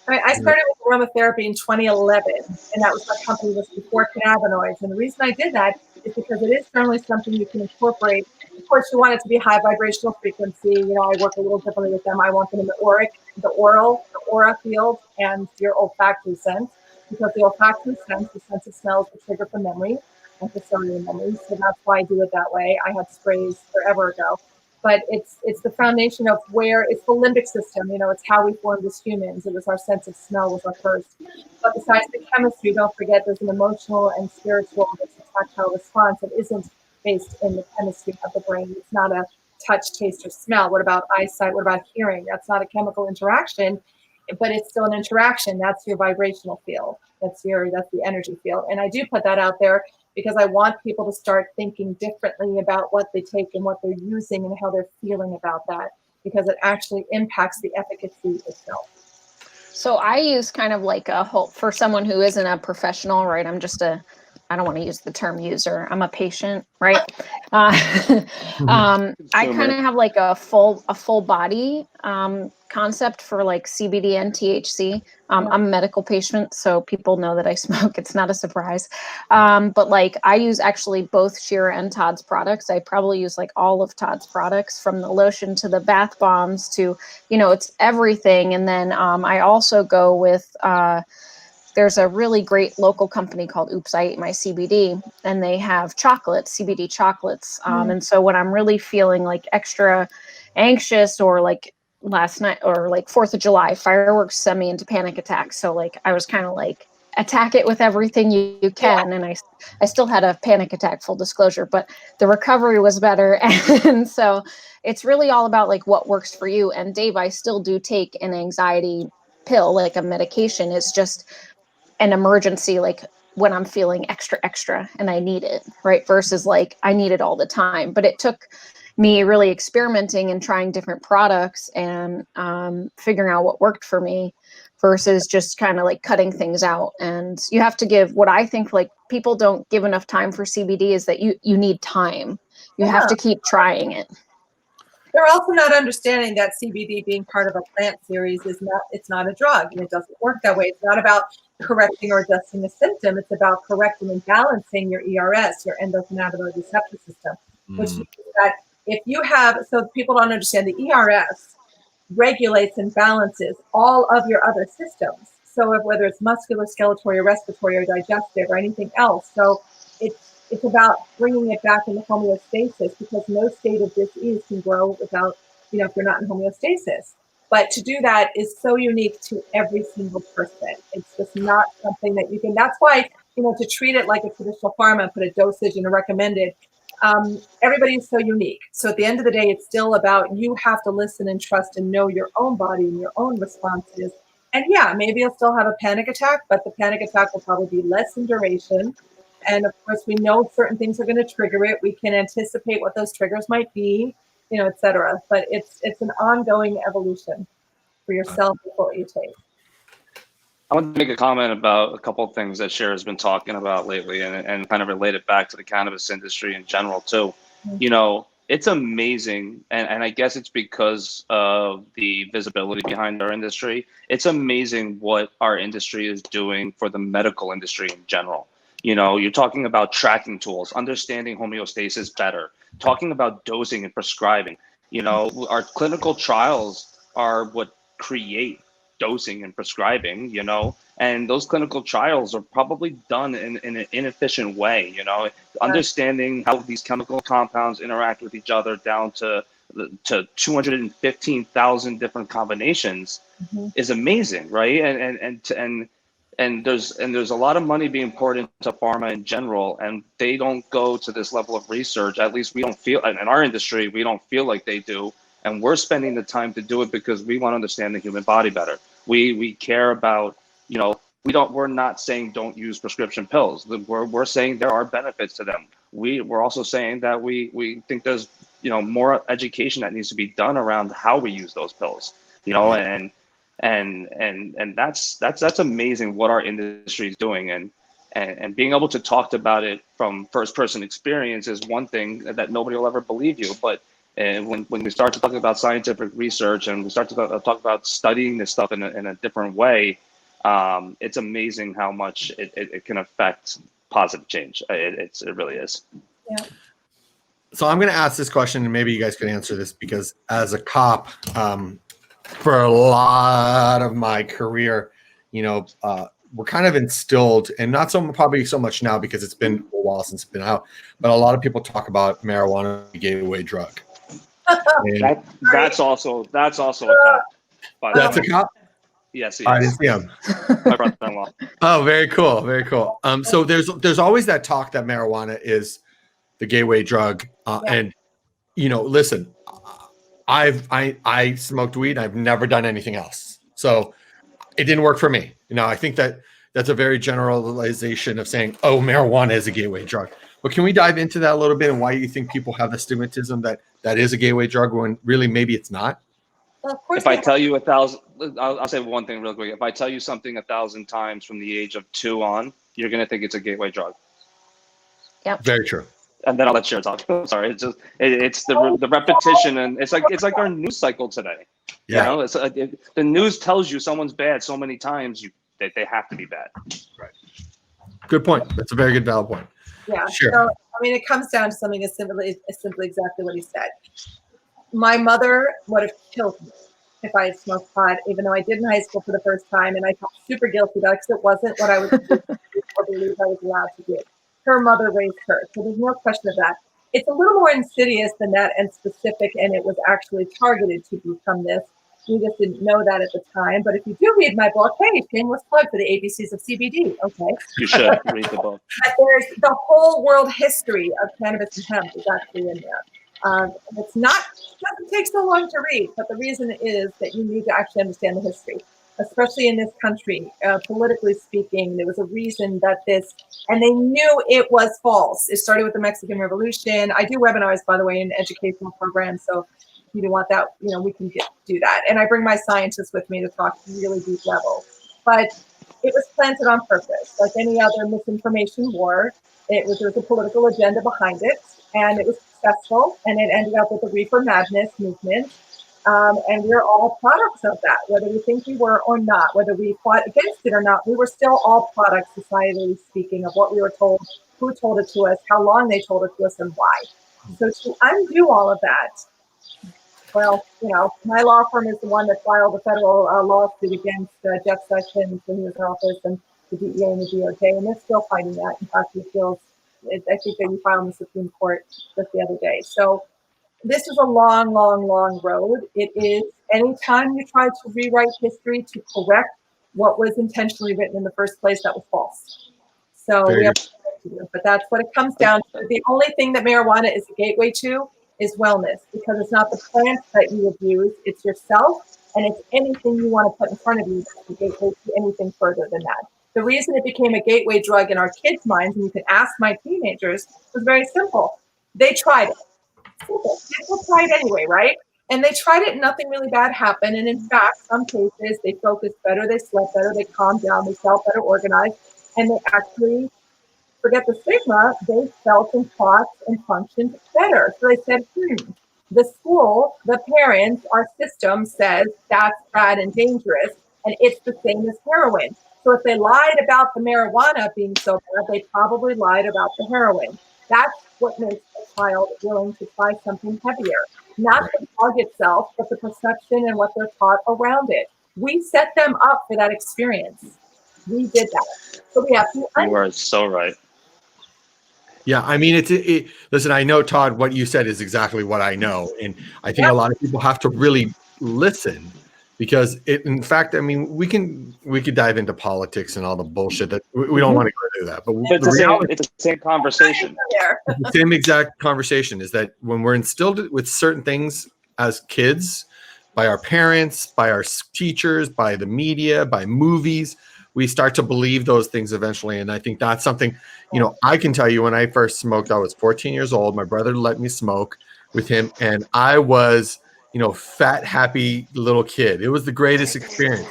I started with aromatherapy in 2011, and that was my company was before cannabinoids. And the reason I did that is because it is certainly something you can incorporate. Of course, you want it to be high vibrational frequency. You know, I work a little differently with them. I want them in the aura field, and your olfactory sense, because the olfactory sense, the sense of smell, is the trigger for memory and for cellular memory. So that's why I do it that way. I had sprays forever ago. But it's the foundation of where it's the limbic system. You know, it's how we formed as humans. It was our sense of smell was our first. But besides the chemistry, don't forget there's an emotional and spiritual, there's a tactile response that isn't based in the chemistry of the brain. It's not a touch, taste, or smell. What about eyesight? What about hearing? That's not a chemical interaction, but it's still an interaction. That's your vibrational field. That's the energy field. And I do put that out there because I want people to start thinking differently about what they take and what they're using and how they're feeling about that, because it actually impacts the efficacy itself. So I use kind of like a whole, for someone who isn't a professional, right? I don't want to use the term user. I'm a patient, right? I kind of have like a full body concept for like CBD and THC. I'm a medical patient, so people know that I smoke. It's not a surprise. But like I use actually both SHIRA and TODD's products. I probably use like all of TODD's products, from the lotion to the bath bombs to, you know, it's everything. And then I also go with there's a really great local company called Oops, I Ate My CBD, and they have chocolates, CBD chocolates. And so when I'm really feeling like extra anxious, or like last night, or like 4th of July, fireworks send me into panic attacks. So like I was kind of like, attack it with everything you can. And I still had a panic attack, full disclosure, but the recovery was better. And so it's really all about like what works for you. And Dave, I still do take an anxiety pill, like a medication. It's just an emergency, like when I'm feeling extra and I need it, right? Versus like I need it all the time. But it took me really experimenting and trying different products and figuring out what worked for me, versus just kind of like cutting things out. And you have to give, what I think like people don't give enough time for CBD is that you need time. You have to keep trying it. They're also not understanding that CBD, being part of a plant series, it's not a drug, and it doesn't work that way. It's not about correcting or adjusting a symptom. It's about correcting and balancing your ERS, your endocannabinoid receptor system, which means that if you have, so people don't understand, the ERS regulates and balances all of your other systems. So whether it's musculoskeletal or respiratory or digestive or anything else. So it's about bringing it back into homeostasis, because no state of disease can grow without, you know, if you're not in homeostasis. But to do that is so unique to every single person. It's just not something that you can, that's why, you know, to treat it like a traditional pharma, put a dosage and a recommended, everybody is so unique. So at the end of the day, it's still about, you have to listen and trust and know your own body and your own responses. And yeah, maybe you'll still have a panic attack, but the panic attack will probably be less in duration. And of course, we know certain things are going to trigger it. We can anticipate what those triggers might be, you know, et cetera. But it's an ongoing evolution for yourself with what you take. I want to make a comment about a couple of things that Shira has been talking about lately, and kind of relate it back to the cannabis industry in general too. You know, it's amazing, and I guess it's because of the visibility behind our industry. It's amazing what our industry is doing for the medical industry in general. You know, you're talking about tracking tools, understanding homeostasis better, talking about dosing and prescribing. You know, our clinical trials are what create dosing and prescribing, you know, and those clinical trials are probably done in an inefficient way, you know, understanding how these chemical compounds interact with each other down to 215,000 different combinations is amazing, right? And there's a lot of money being poured into pharma in general, and they don't go to this level of research. At least we don't feel, in our industry, we don't feel like they do. And we're spending the time to do it because we want to understand the human body better. We care about, you know, we're not saying don't use prescription pills. We're saying there are benefits to them. We're also saying that we think there's, you know, more education that needs to be done around how we use those pills, you know, and that's amazing what our industry is doing, and being able to talk about it from first person experience is one thing that nobody will ever believe you. But when we start to talk about scientific research and we start to talk about studying this stuff in a different way, it's amazing how much it can affect positive change. It really is. Yeah. So I'm going to ask this question, and maybe you guys could answer this, because as a cop, for a lot of my career, you know, we're kind of instilled, and not probably so much now because it's been a while since it's been out, but a lot of people talk about marijuana as a gateway drug. That's also a cop. That's a cop? Yes, he I is. didn't see him. My brother-in-law. Oh, very cool, very cool. So there's always that talk that marijuana is the gateway drug, and you know, listen, I smoked weed. I've never done anything else, so it didn't work for me. You know, I think that's a very generalization of saying, oh, marijuana is a gateway drug. But can we dive into that a little bit, and why you think people have the stigmatism that is a gateway drug when really maybe it's not? Well, of course. If I tell you 1,000, I'll say one thing real quick. If I tell you something 1,000 times from the age of 2 on, you're gonna think it's a gateway drug. Yep. Very true. And then I'll let Shira talk. Sorry, it's the repetition, and it's like our news cycle today. Yeah. You know, it's the news tells you someone's bad so many times they have to be bad. Right. Good point. That's a very good valid point. Yeah. Sure. So, I mean, it comes down to something as simply exactly what he said. My mother would have killed me if I had smoked pot, even though I did in high school for the first time, and I felt super guilty about it because it wasn't what I was or believe I was allowed to do. Her mother raised her, so there's no question of that. It's a little more insidious than that and specific, and it was actually targeted to become this. We just didn't know that at the time. But if you do read my book, hey, shameless plug for the ABCs of CBD. Okay. You should read the book. But there's the whole world history of cannabis and hemp is actually in there. It doesn't take so long to read, but the reason is that you need to actually understand the history, especially in this country. Politically speaking, there was a reason that and they knew it was false. It started with the Mexican Revolution. I do webinars, by the way, in educational programs. So if you want that, you know, we can do that. And I bring my scientists with me to talk really deep level. But it was planted on purpose. Like any other misinformation war, there was a political agenda behind it, and it was successful, and it ended up with the Reefer Madness movement. And we're all products of that, whether we think we were or not, whether we fought against it or not. We were still all products, societally speaking, of what we were told, who told it to us, how long they told it to us, and why. So to undo all of that, well, you know, my law firm is the one that filed a federal lawsuit against Jeff Sessions when he was in office, and the DEA and the DOJ, and they're still fighting that. In fact, I think they filed in the Supreme Court just the other day. So this is a long, long, long road. It is, anytime you try to rewrite history to correct what was intentionally written in the first place, that was false. So we have to do, but that's what it comes down to. The only thing that marijuana is a gateway to is wellness, because it's not the plants that you abuse, it's yourself, and it's anything you want to put in front of you that's a gateway to anything further than that. The reason it became a gateway drug in our kids' minds, and you can ask my teenagers, was very simple. They tried it. Simple. People try it anyway, right? And they tried it and nothing really bad happened. And in fact, some cases, they focused better, they slept better, they calmed down, they felt better organized, and they actually forget the stigma, they felt and thought and functioned better. So they said, the school, the parents, our system says that's bad and dangerous, and it's the same as heroin. So if they lied about the marijuana being so bad, they probably lied about the heroin. That's what makes a child willing to try something heavier. Not the drug itself, but the perception and what they're taught around it. We set them up for that experience. We did that. So we have to. You are so right. Yeah, I mean, listen, I know, Todd, what you said is exactly what I know. And I think a lot of people have to really listen because in fact, I mean, we could dive into politics and all the bullshit that we don't want to go through that. But it's the same conversation. The same exact conversation is that when we're instilled with certain things as kids by our parents, by our teachers, by the media, by movies, we start to believe those things eventually. And I think that's something, I can tell you when I first smoked, I was 14 years old. My brother let me smoke with him. And I was, fat, happy little kid. It was the greatest experience.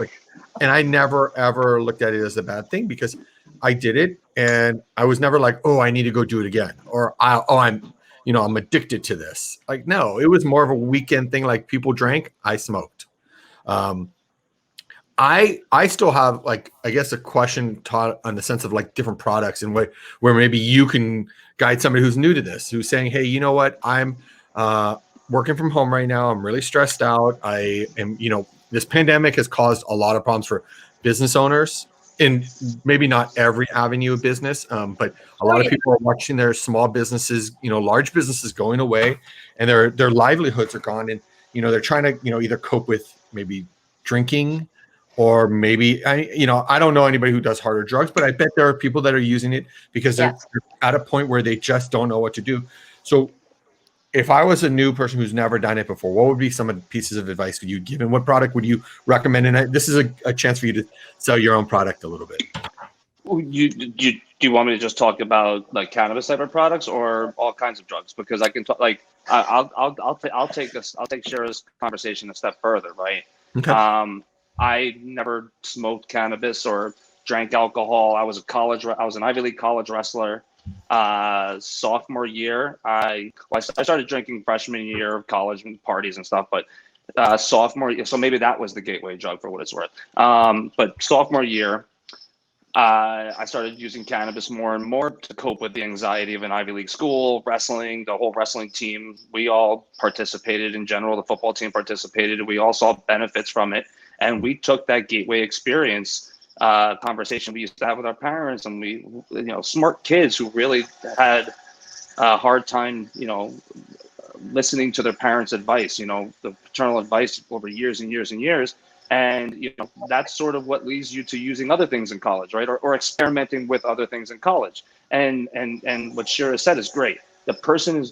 And I never, ever looked at it as a bad thing because I did it. And I was never like, oh, I need to go do it again. Or I'm addicted to this. Like, no, it was more of a weekend thing. Like people drank, I smoked. I still have I guess a question, Todd, on the sense of different products and where maybe you can guide somebody who's new to this, who's saying, hey, you know what? I'm working from home right now. I'm really stressed out. I am, this pandemic has caused a lot of problems for business owners in maybe not every avenue of business. But a lot of people are watching their small businesses, large businesses going away and their livelihoods are gone. And, they're trying to, either cope with maybe drinking, or maybe I don't know anybody who does harder drugs, but I bet there are people that are using it because they're at a point where they just don't know what to do. So if I was a new person who's never done it before, what would be some of the pieces of advice would you give? And what product would you recommend? And this is a chance for you to sell your own product a little bit. Do you want me to just talk about cannabis type of products or all kinds of drugs? Because I can talk I'll take Shira's conversation a step further, right? Okay. I never smoked cannabis or drank alcohol. I was an Ivy League college wrestler. Sophomore year, I started drinking freshman year of college and parties and stuff, but sophomore year, so maybe that was the gateway drug for what it's worth. But sophomore year, I started using cannabis more and more to cope with the anxiety of an Ivy League school, wrestling, the whole wrestling team. We all participated in general. The football team participated. We all saw benefits from it. And we took that gateway experience conversation we used to have with our parents, and we, smart kids who really had a hard time, listening to their parents' advice, the paternal advice over years and years and years. And, that's sort of what leads you to using other things in college, right? Or experimenting with other things in college. And what Shira said is great. The person is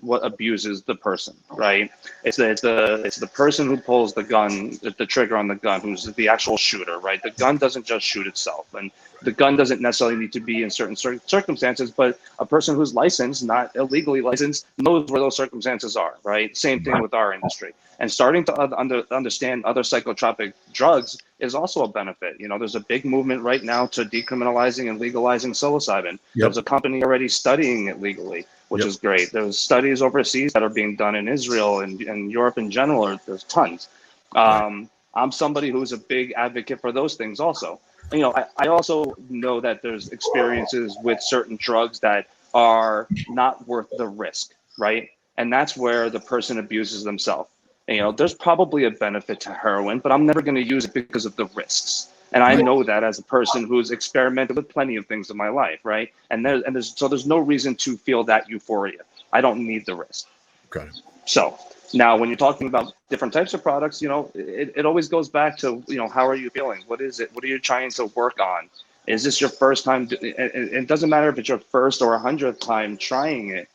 what abuses the person, right? It's the person who pulls the gun, the trigger on the gun, who's the actual shooter, right? The gun doesn't just shoot itself, and the gun doesn't necessarily need to be in certain circumstances, but a person who's licensed, not illegally licensed, knows where those circumstances are, right? Same thing with our industry. And starting to understand other psychotropic drugs is also a benefit. There's a big movement right now to decriminalizing and legalizing psilocybin. There's a company already studying it legally, which is great. There's studies overseas that are being done in Israel and Europe in general. There's tons. I'm somebody who's a big advocate for those things also. I also know that there's experiences with certain drugs that are not worth the risk, right? And that's where the person abuses themselves. There's probably a benefit to heroin, but I'm never going to use it because of the risks. And I know that as a person who's experimented with plenty of things in my life, right? And there's no reason to feel that euphoria. I don't need the risk. Okay. So now when you're talking about different types of products, it always goes back to, how are you feeling? What is it? What are you trying to work on? Is this your first time? It doesn't matter if it's your first or 100th time trying it.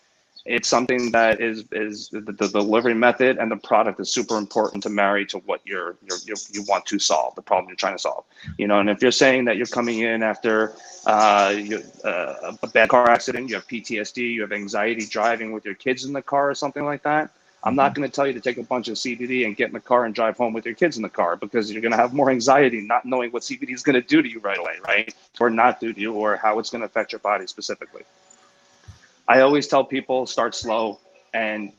It's something that is the delivery method and the product is super important to marry to what you want to solve, the problem you're trying to solve. And if you're saying that you're coming in after a bad car accident, you have PTSD, you have anxiety driving with your kids in the car or something like that, I'm not going to tell you to take a bunch of CBD and get in the car and drive home with your kids in the car, because you're going to have more anxiety not knowing what CBD is going to do to you right away, right? Or not do to you, or how it's going to affect your body specifically. I always tell people, start slow, and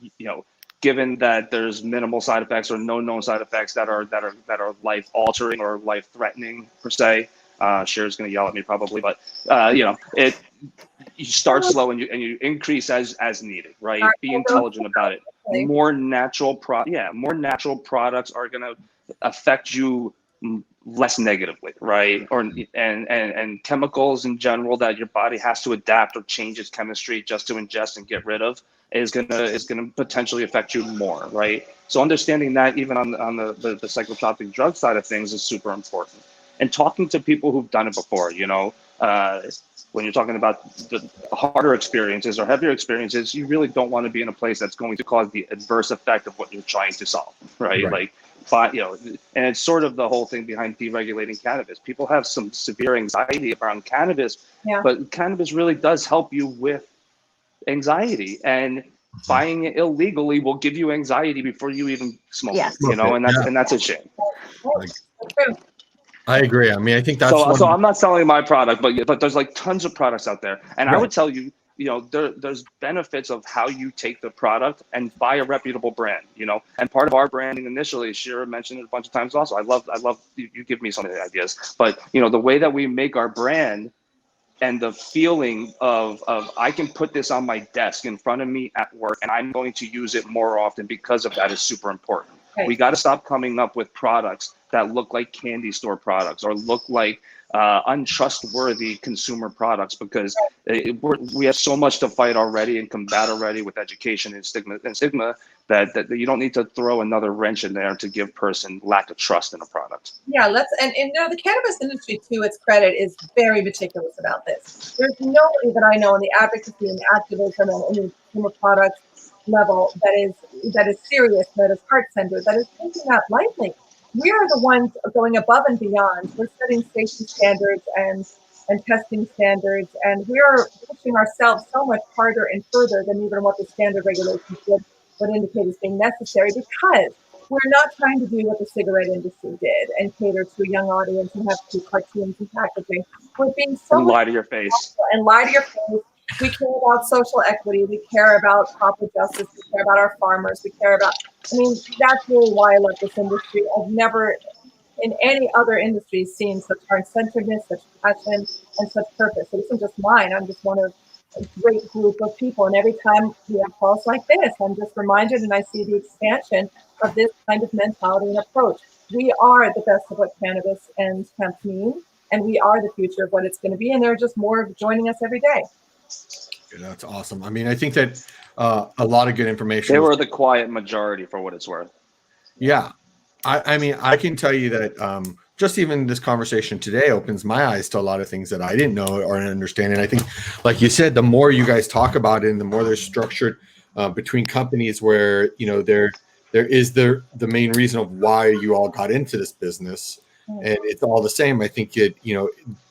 given that there's minimal side effects or no known side effects that are life altering or life threatening per se. Shira's going to yell at me probably, but you start slow and you increase as needed, right? Be intelligent about it. More natural products are going to affect you less negatively, right? And chemicals in general that your body has to adapt or change its chemistry just to ingest and get rid of is gonna potentially affect you more, right? So understanding that even on the psychotropic drug side of things is super important. And talking to people who've done it before, when you're talking about the harder experiences or heavier experiences, you really don't want to be in a place that's going to cause the adverse effect of what you're trying to solve, right? Like, but and it's sort of the whole thing behind deregulating cannabis. People have some severe anxiety around cannabis, but cannabis really does help you with anxiety, and buying it illegally will give you anxiety before you even smoke it, and that's a shame. I agree. I mean, I think that's so I'm not selling my product, but there's like tons of products out there, and I would tell you, there's benefits of how you take the product and buy a reputable brand, and part of our branding initially, Shira mentioned it a bunch of times also. I love you give me some of the ideas, but the way that we make our brand and the feeling of I can put this on my desk in front of me at work and I'm going to use it more often because of that is super important. We got to stop coming up with products that look like candy store products or look like untrustworthy consumer products, because we have so much to fight already and combat already with education and stigma that you don't need to throw another wrench in there to give person lack of trust in a product. Yeah, and the cannabis industry, to its credit, is very meticulous about this. There's nobody that I know in the advocacy and activism and in the consumer product level that is serious, that is heart-centered, that is taking that lightly. We are the ones going above and beyond. We're setting safety standards and testing standards, and we're pushing ourselves so much harder and further than even what the standard regulations would indicate as being necessary, because we're not trying to do what the cigarette industry did and cater to a young audience and have two cartoons and packaging. We're being so and lie to your face. And lie to your face. We care about social equity. We care about proper justice. We care about our farmers. We care about, that's really why I love this industry. I've never in any other industry seen such heart-centeredness, such passion, and such purpose. It isn't just mine. I'm just one of a great group of people. And every time we have calls like this, I'm just reminded and I see the expansion of this kind of mentality and approach. We are the best of what cannabis and hemp mean, and we are the future of what it's going to be. And there are just more joining us every day. That's awesome. I mean, I think that a lot of good information. They were the quiet majority for what it's worth. Yeah. I mean, I can tell you that just even this conversation today opens my eyes to a lot of things that I didn't know or understand. And I think, like you said, the more you guys talk about it and the more they're structured between companies where, there is the main reason of why you all got into this business. And it's all the same. I think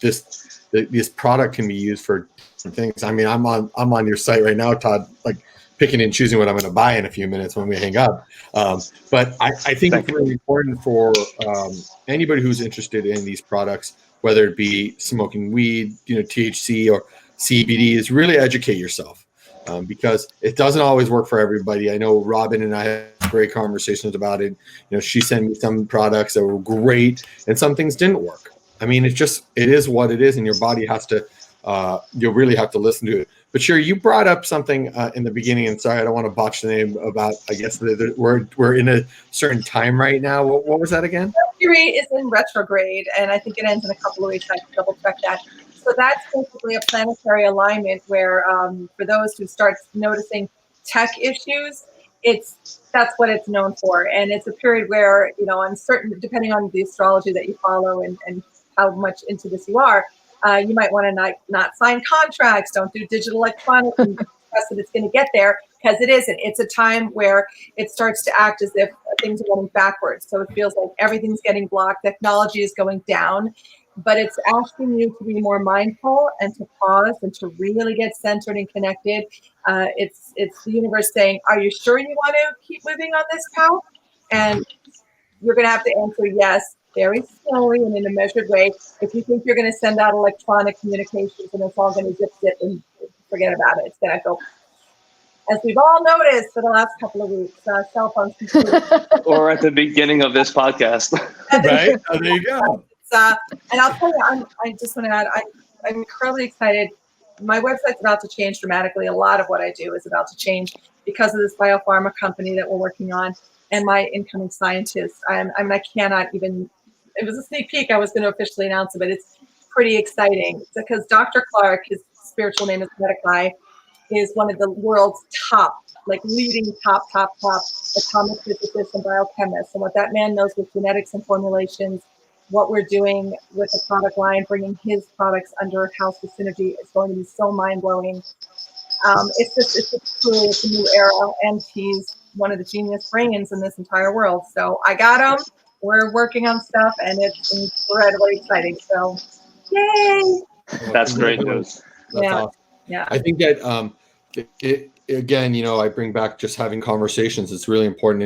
this product can be used for different things. I mean, I'm on your site right now, Todd, like picking and choosing what I'm going to buy in a few minutes when we hang up. But I think it's really important for anybody who's interested in these products, whether it be smoking weed, THC or CBD, is really educate yourself because it doesn't always work for everybody. I know Robyn and I had great conversations about it. She sent me some products that were great and some things didn't work. I mean, it is what it is, and your body has to, you'll really have to listen to it. But sure, you brought up something in the beginning, and sorry, I don't want to botch the name about, I guess we're in a certain time right now. What was that again? Mercury is in retrograde, and I think it ends in a couple of weeks. I can double check that. So that's basically a planetary alignment where for those who start noticing tech issues, that's what it's known for. And it's a period where, on certain, depending on the astrology that you follow and how much into this you are, you might want to not sign contracts, don't do digital electronics, and trust that it's going to get there, because it isn't. It's a time where it starts to act as if things are going backwards. So it feels like everything's getting blocked, technology is going down, but it's asking you to be more mindful and to pause and to really get centered and connected. It's the universe saying, are you sure you want to keep moving on this path? And you're going to have to answer yes, very slowly and in a measured way. If you think you're going to send out electronic communications and it's all going to zip, and forget about it. It's going to go, as we've all noticed for the last couple of weeks, cell phones. Or at the beginning of this podcast. Right? Oh, there you go. And I'll tell you, I just want to add, I'm incredibly excited. My website's about to change dramatically. A lot of what I do is about to change because of this biopharma company that we're working on and my incoming scientists. I mean, I cannot even, it was a sneak peek. I was going to officially announce it, but it's pretty exciting because Dr. Clark, his spiritual name is Medici, is one of the world's top, like leading top atomic physicists and biochemists. And what that man knows with genetics and formulations, what we're doing with the product line, bringing his products under House of Synergy is going to be so mind-blowing. It's a new era, and he's one of the genius brains in this entire world. So I got him. We're working on stuff, and it's incredibly exciting. So, yay! That's great news. That's Yeah. awesome. Yeah. I think that again, you know, I bring back just having conversations. It's really important.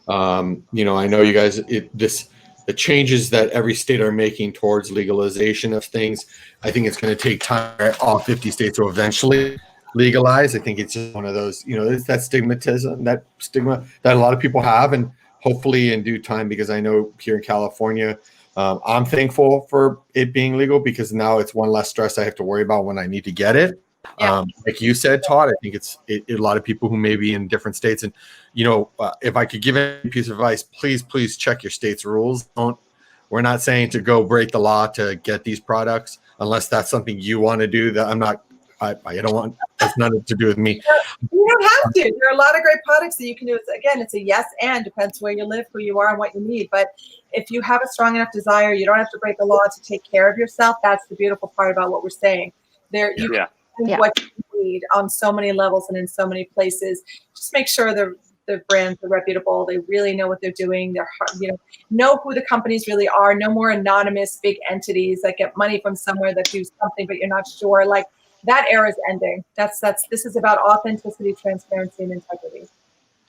And, you know, I know you guys, the changes that every state are making towards legalization of things, I think it's going to take time for all 50 states to eventually legalize. I think it's just one of those, you know, it's that stigma that a lot of people have, and hopefully in due time, because I know here in California, I'm thankful for it being legal because now it's one less stress I have to worry about when I need to get it. Yeah. Like you said, Todd, I think it's a lot of people who may be in different states. And, you know, if I could give any piece of advice, please check your state's rules. We're not saying to go break the law to get these products unless that's something you want to do. That I don't want, that's nothing to do with me. You don't have to. There are a lot of great products that you can do. It's a yes and depends where you live, who you are, and what you need. But if you have a strong enough desire, you don't have to break the law to take care of yourself. That's the beautiful part about what we're saying. There, you can do what you need on so many levels and in so many places. Just make sure the brands are reputable. They really know what they're doing. They're, you know who the companies really are. No more anonymous big entities that get money from somewhere that do something, but you're not sure. Like, that era is ending. This is about authenticity, transparency, and integrity.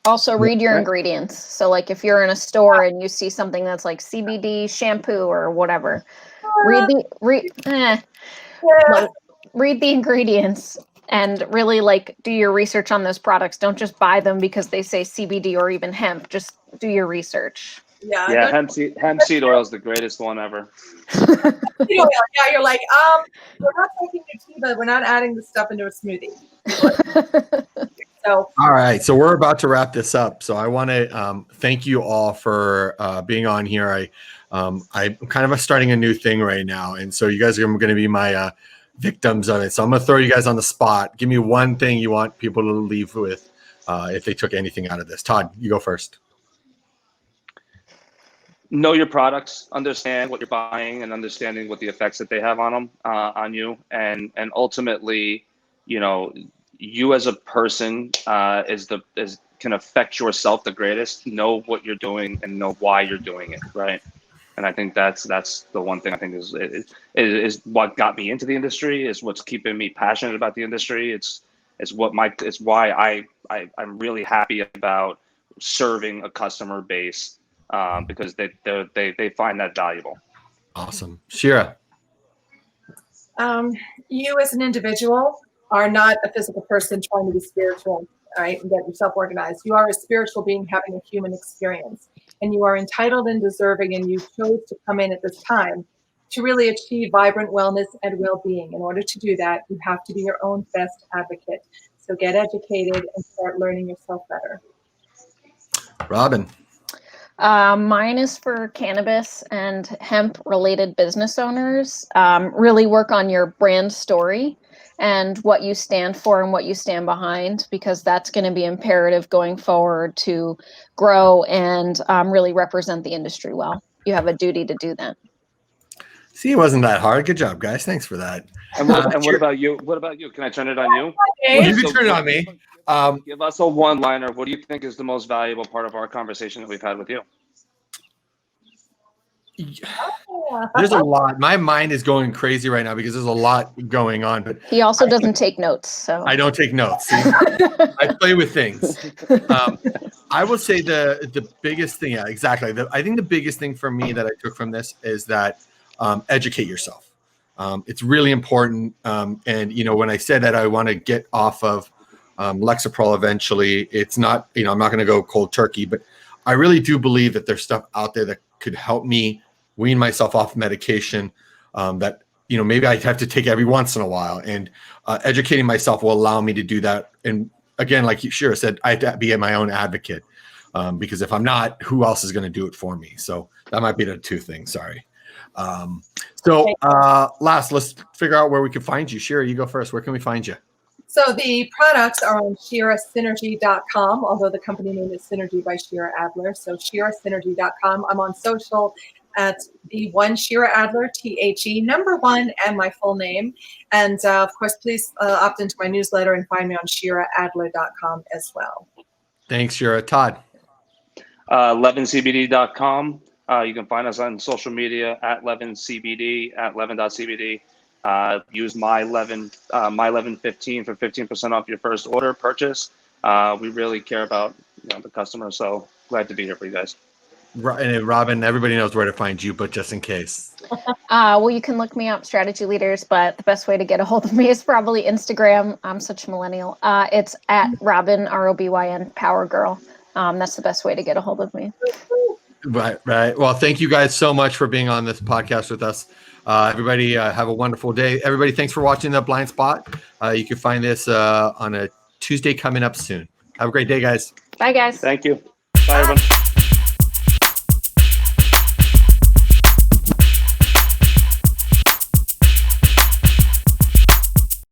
Also, read your ingredients. So, like, if you're in a store and you see something that's like CBD shampoo or whatever, read the ingredients and really, like, do your research on those products. Don't just buy them because they say CBD or even hemp. Just do your research. Yeah, hemp seed oil is the greatest one ever. Yeah, you're like, we're not taking your tea, but we're not adding the stuff into a smoothie. So, all right, so we're about to wrap this up. So I want to thank you all for being on here. I'm kind of starting a new thing right now, and so you guys are going to be my victims of it. So I'm going to throw you guys on the spot. Give me one thing you want people to leave with if they took anything out of this. Todd, you go first. Know your products, understand what you're buying, and understanding what the effects that they have on them, on you, and ultimately, you know, you as a person can affect yourself the greatest. Know what you're doing and know why you're doing it, right? And I think that's the one thing I think is what got me into the industry, is what's keeping me passionate about the industry. It's why I'm really happy about serving a customer base. Because they find that valuable. Awesome. Shira. You as an individual are not a physical person trying to be spiritual, right, and get yourself organized. You are a spiritual being having a human experience, and you are entitled and deserving, and you chose to come in at this time to really achieve vibrant wellness and well-being. In order to do that, you have to be your own best advocate. So get educated and start learning yourself better. Robyn. Mine is for cannabis and hemp related business owners. Really work on your brand story and what you stand for and what you stand behind, because that's going to be imperative going forward to grow and really represent the industry well. You have a duty to do that. See, it wasn't that hard. Good job, guys. Thanks for that. And what about you? What about you? Can I turn it on you? You can turn it on me. Give us a one-liner. What do you think is the most valuable part of our conversation that we've had with you? There's a lot. My mind is going crazy right now because there's a lot going on. But He also doesn't take notes, so I don't take notes. See? I play with things. I will say the biggest thing, yeah, exactly. I think the biggest thing for me that I took from this is that educate yourself. It's really important. And when I said that I want to get off of Lexapro eventually, it's not, I'm not going to go cold turkey, but I really do believe that there's stuff out there that could help me wean myself off medication that maybe I have to take every once in a while, and educating myself will allow me to do that. And again, like Shira said, I have to be my own advocate because if I'm not, who else is going to do it for me? So that might be the two things. Sorry. Last, let's figure out where we can find you. Shira, you go first. Where can we find you? So the products are on SHIRAsynergy.com, although the company name is Synergy by Shira Adler. So SHIRAsynergy.com. I'm on social at the one Shira Adler, THE #1, and my full name. And of course, please opt into my newsletter and find me on ShiraAdler.com as well. Thanks, Shira. Todd. LevinCBD.com. You can find us on social media at LevinCBD, at Levin.cbd. Use my Levin 15 for 15% off your first order purchase. We really care about the customer, so glad to be here for you guys. And Robin, everybody knows where to find you, but just in case. Well, you can look me up, Strategy Leaders, but the best way to get a hold of me is probably Instagram. I'm such a millennial. It's at ROBYN, ROBYN, Power Girl. That's the best way to get a hold of me. Right. Well, thank you guys so much for being on this podcast with us. Everybody have a wonderful day. Everybody, thanks for watching The Blind Spot. You can find this on a Tuesday coming up soon. Have a great day, guys. Bye, guys. Thank you. Bye, everyone.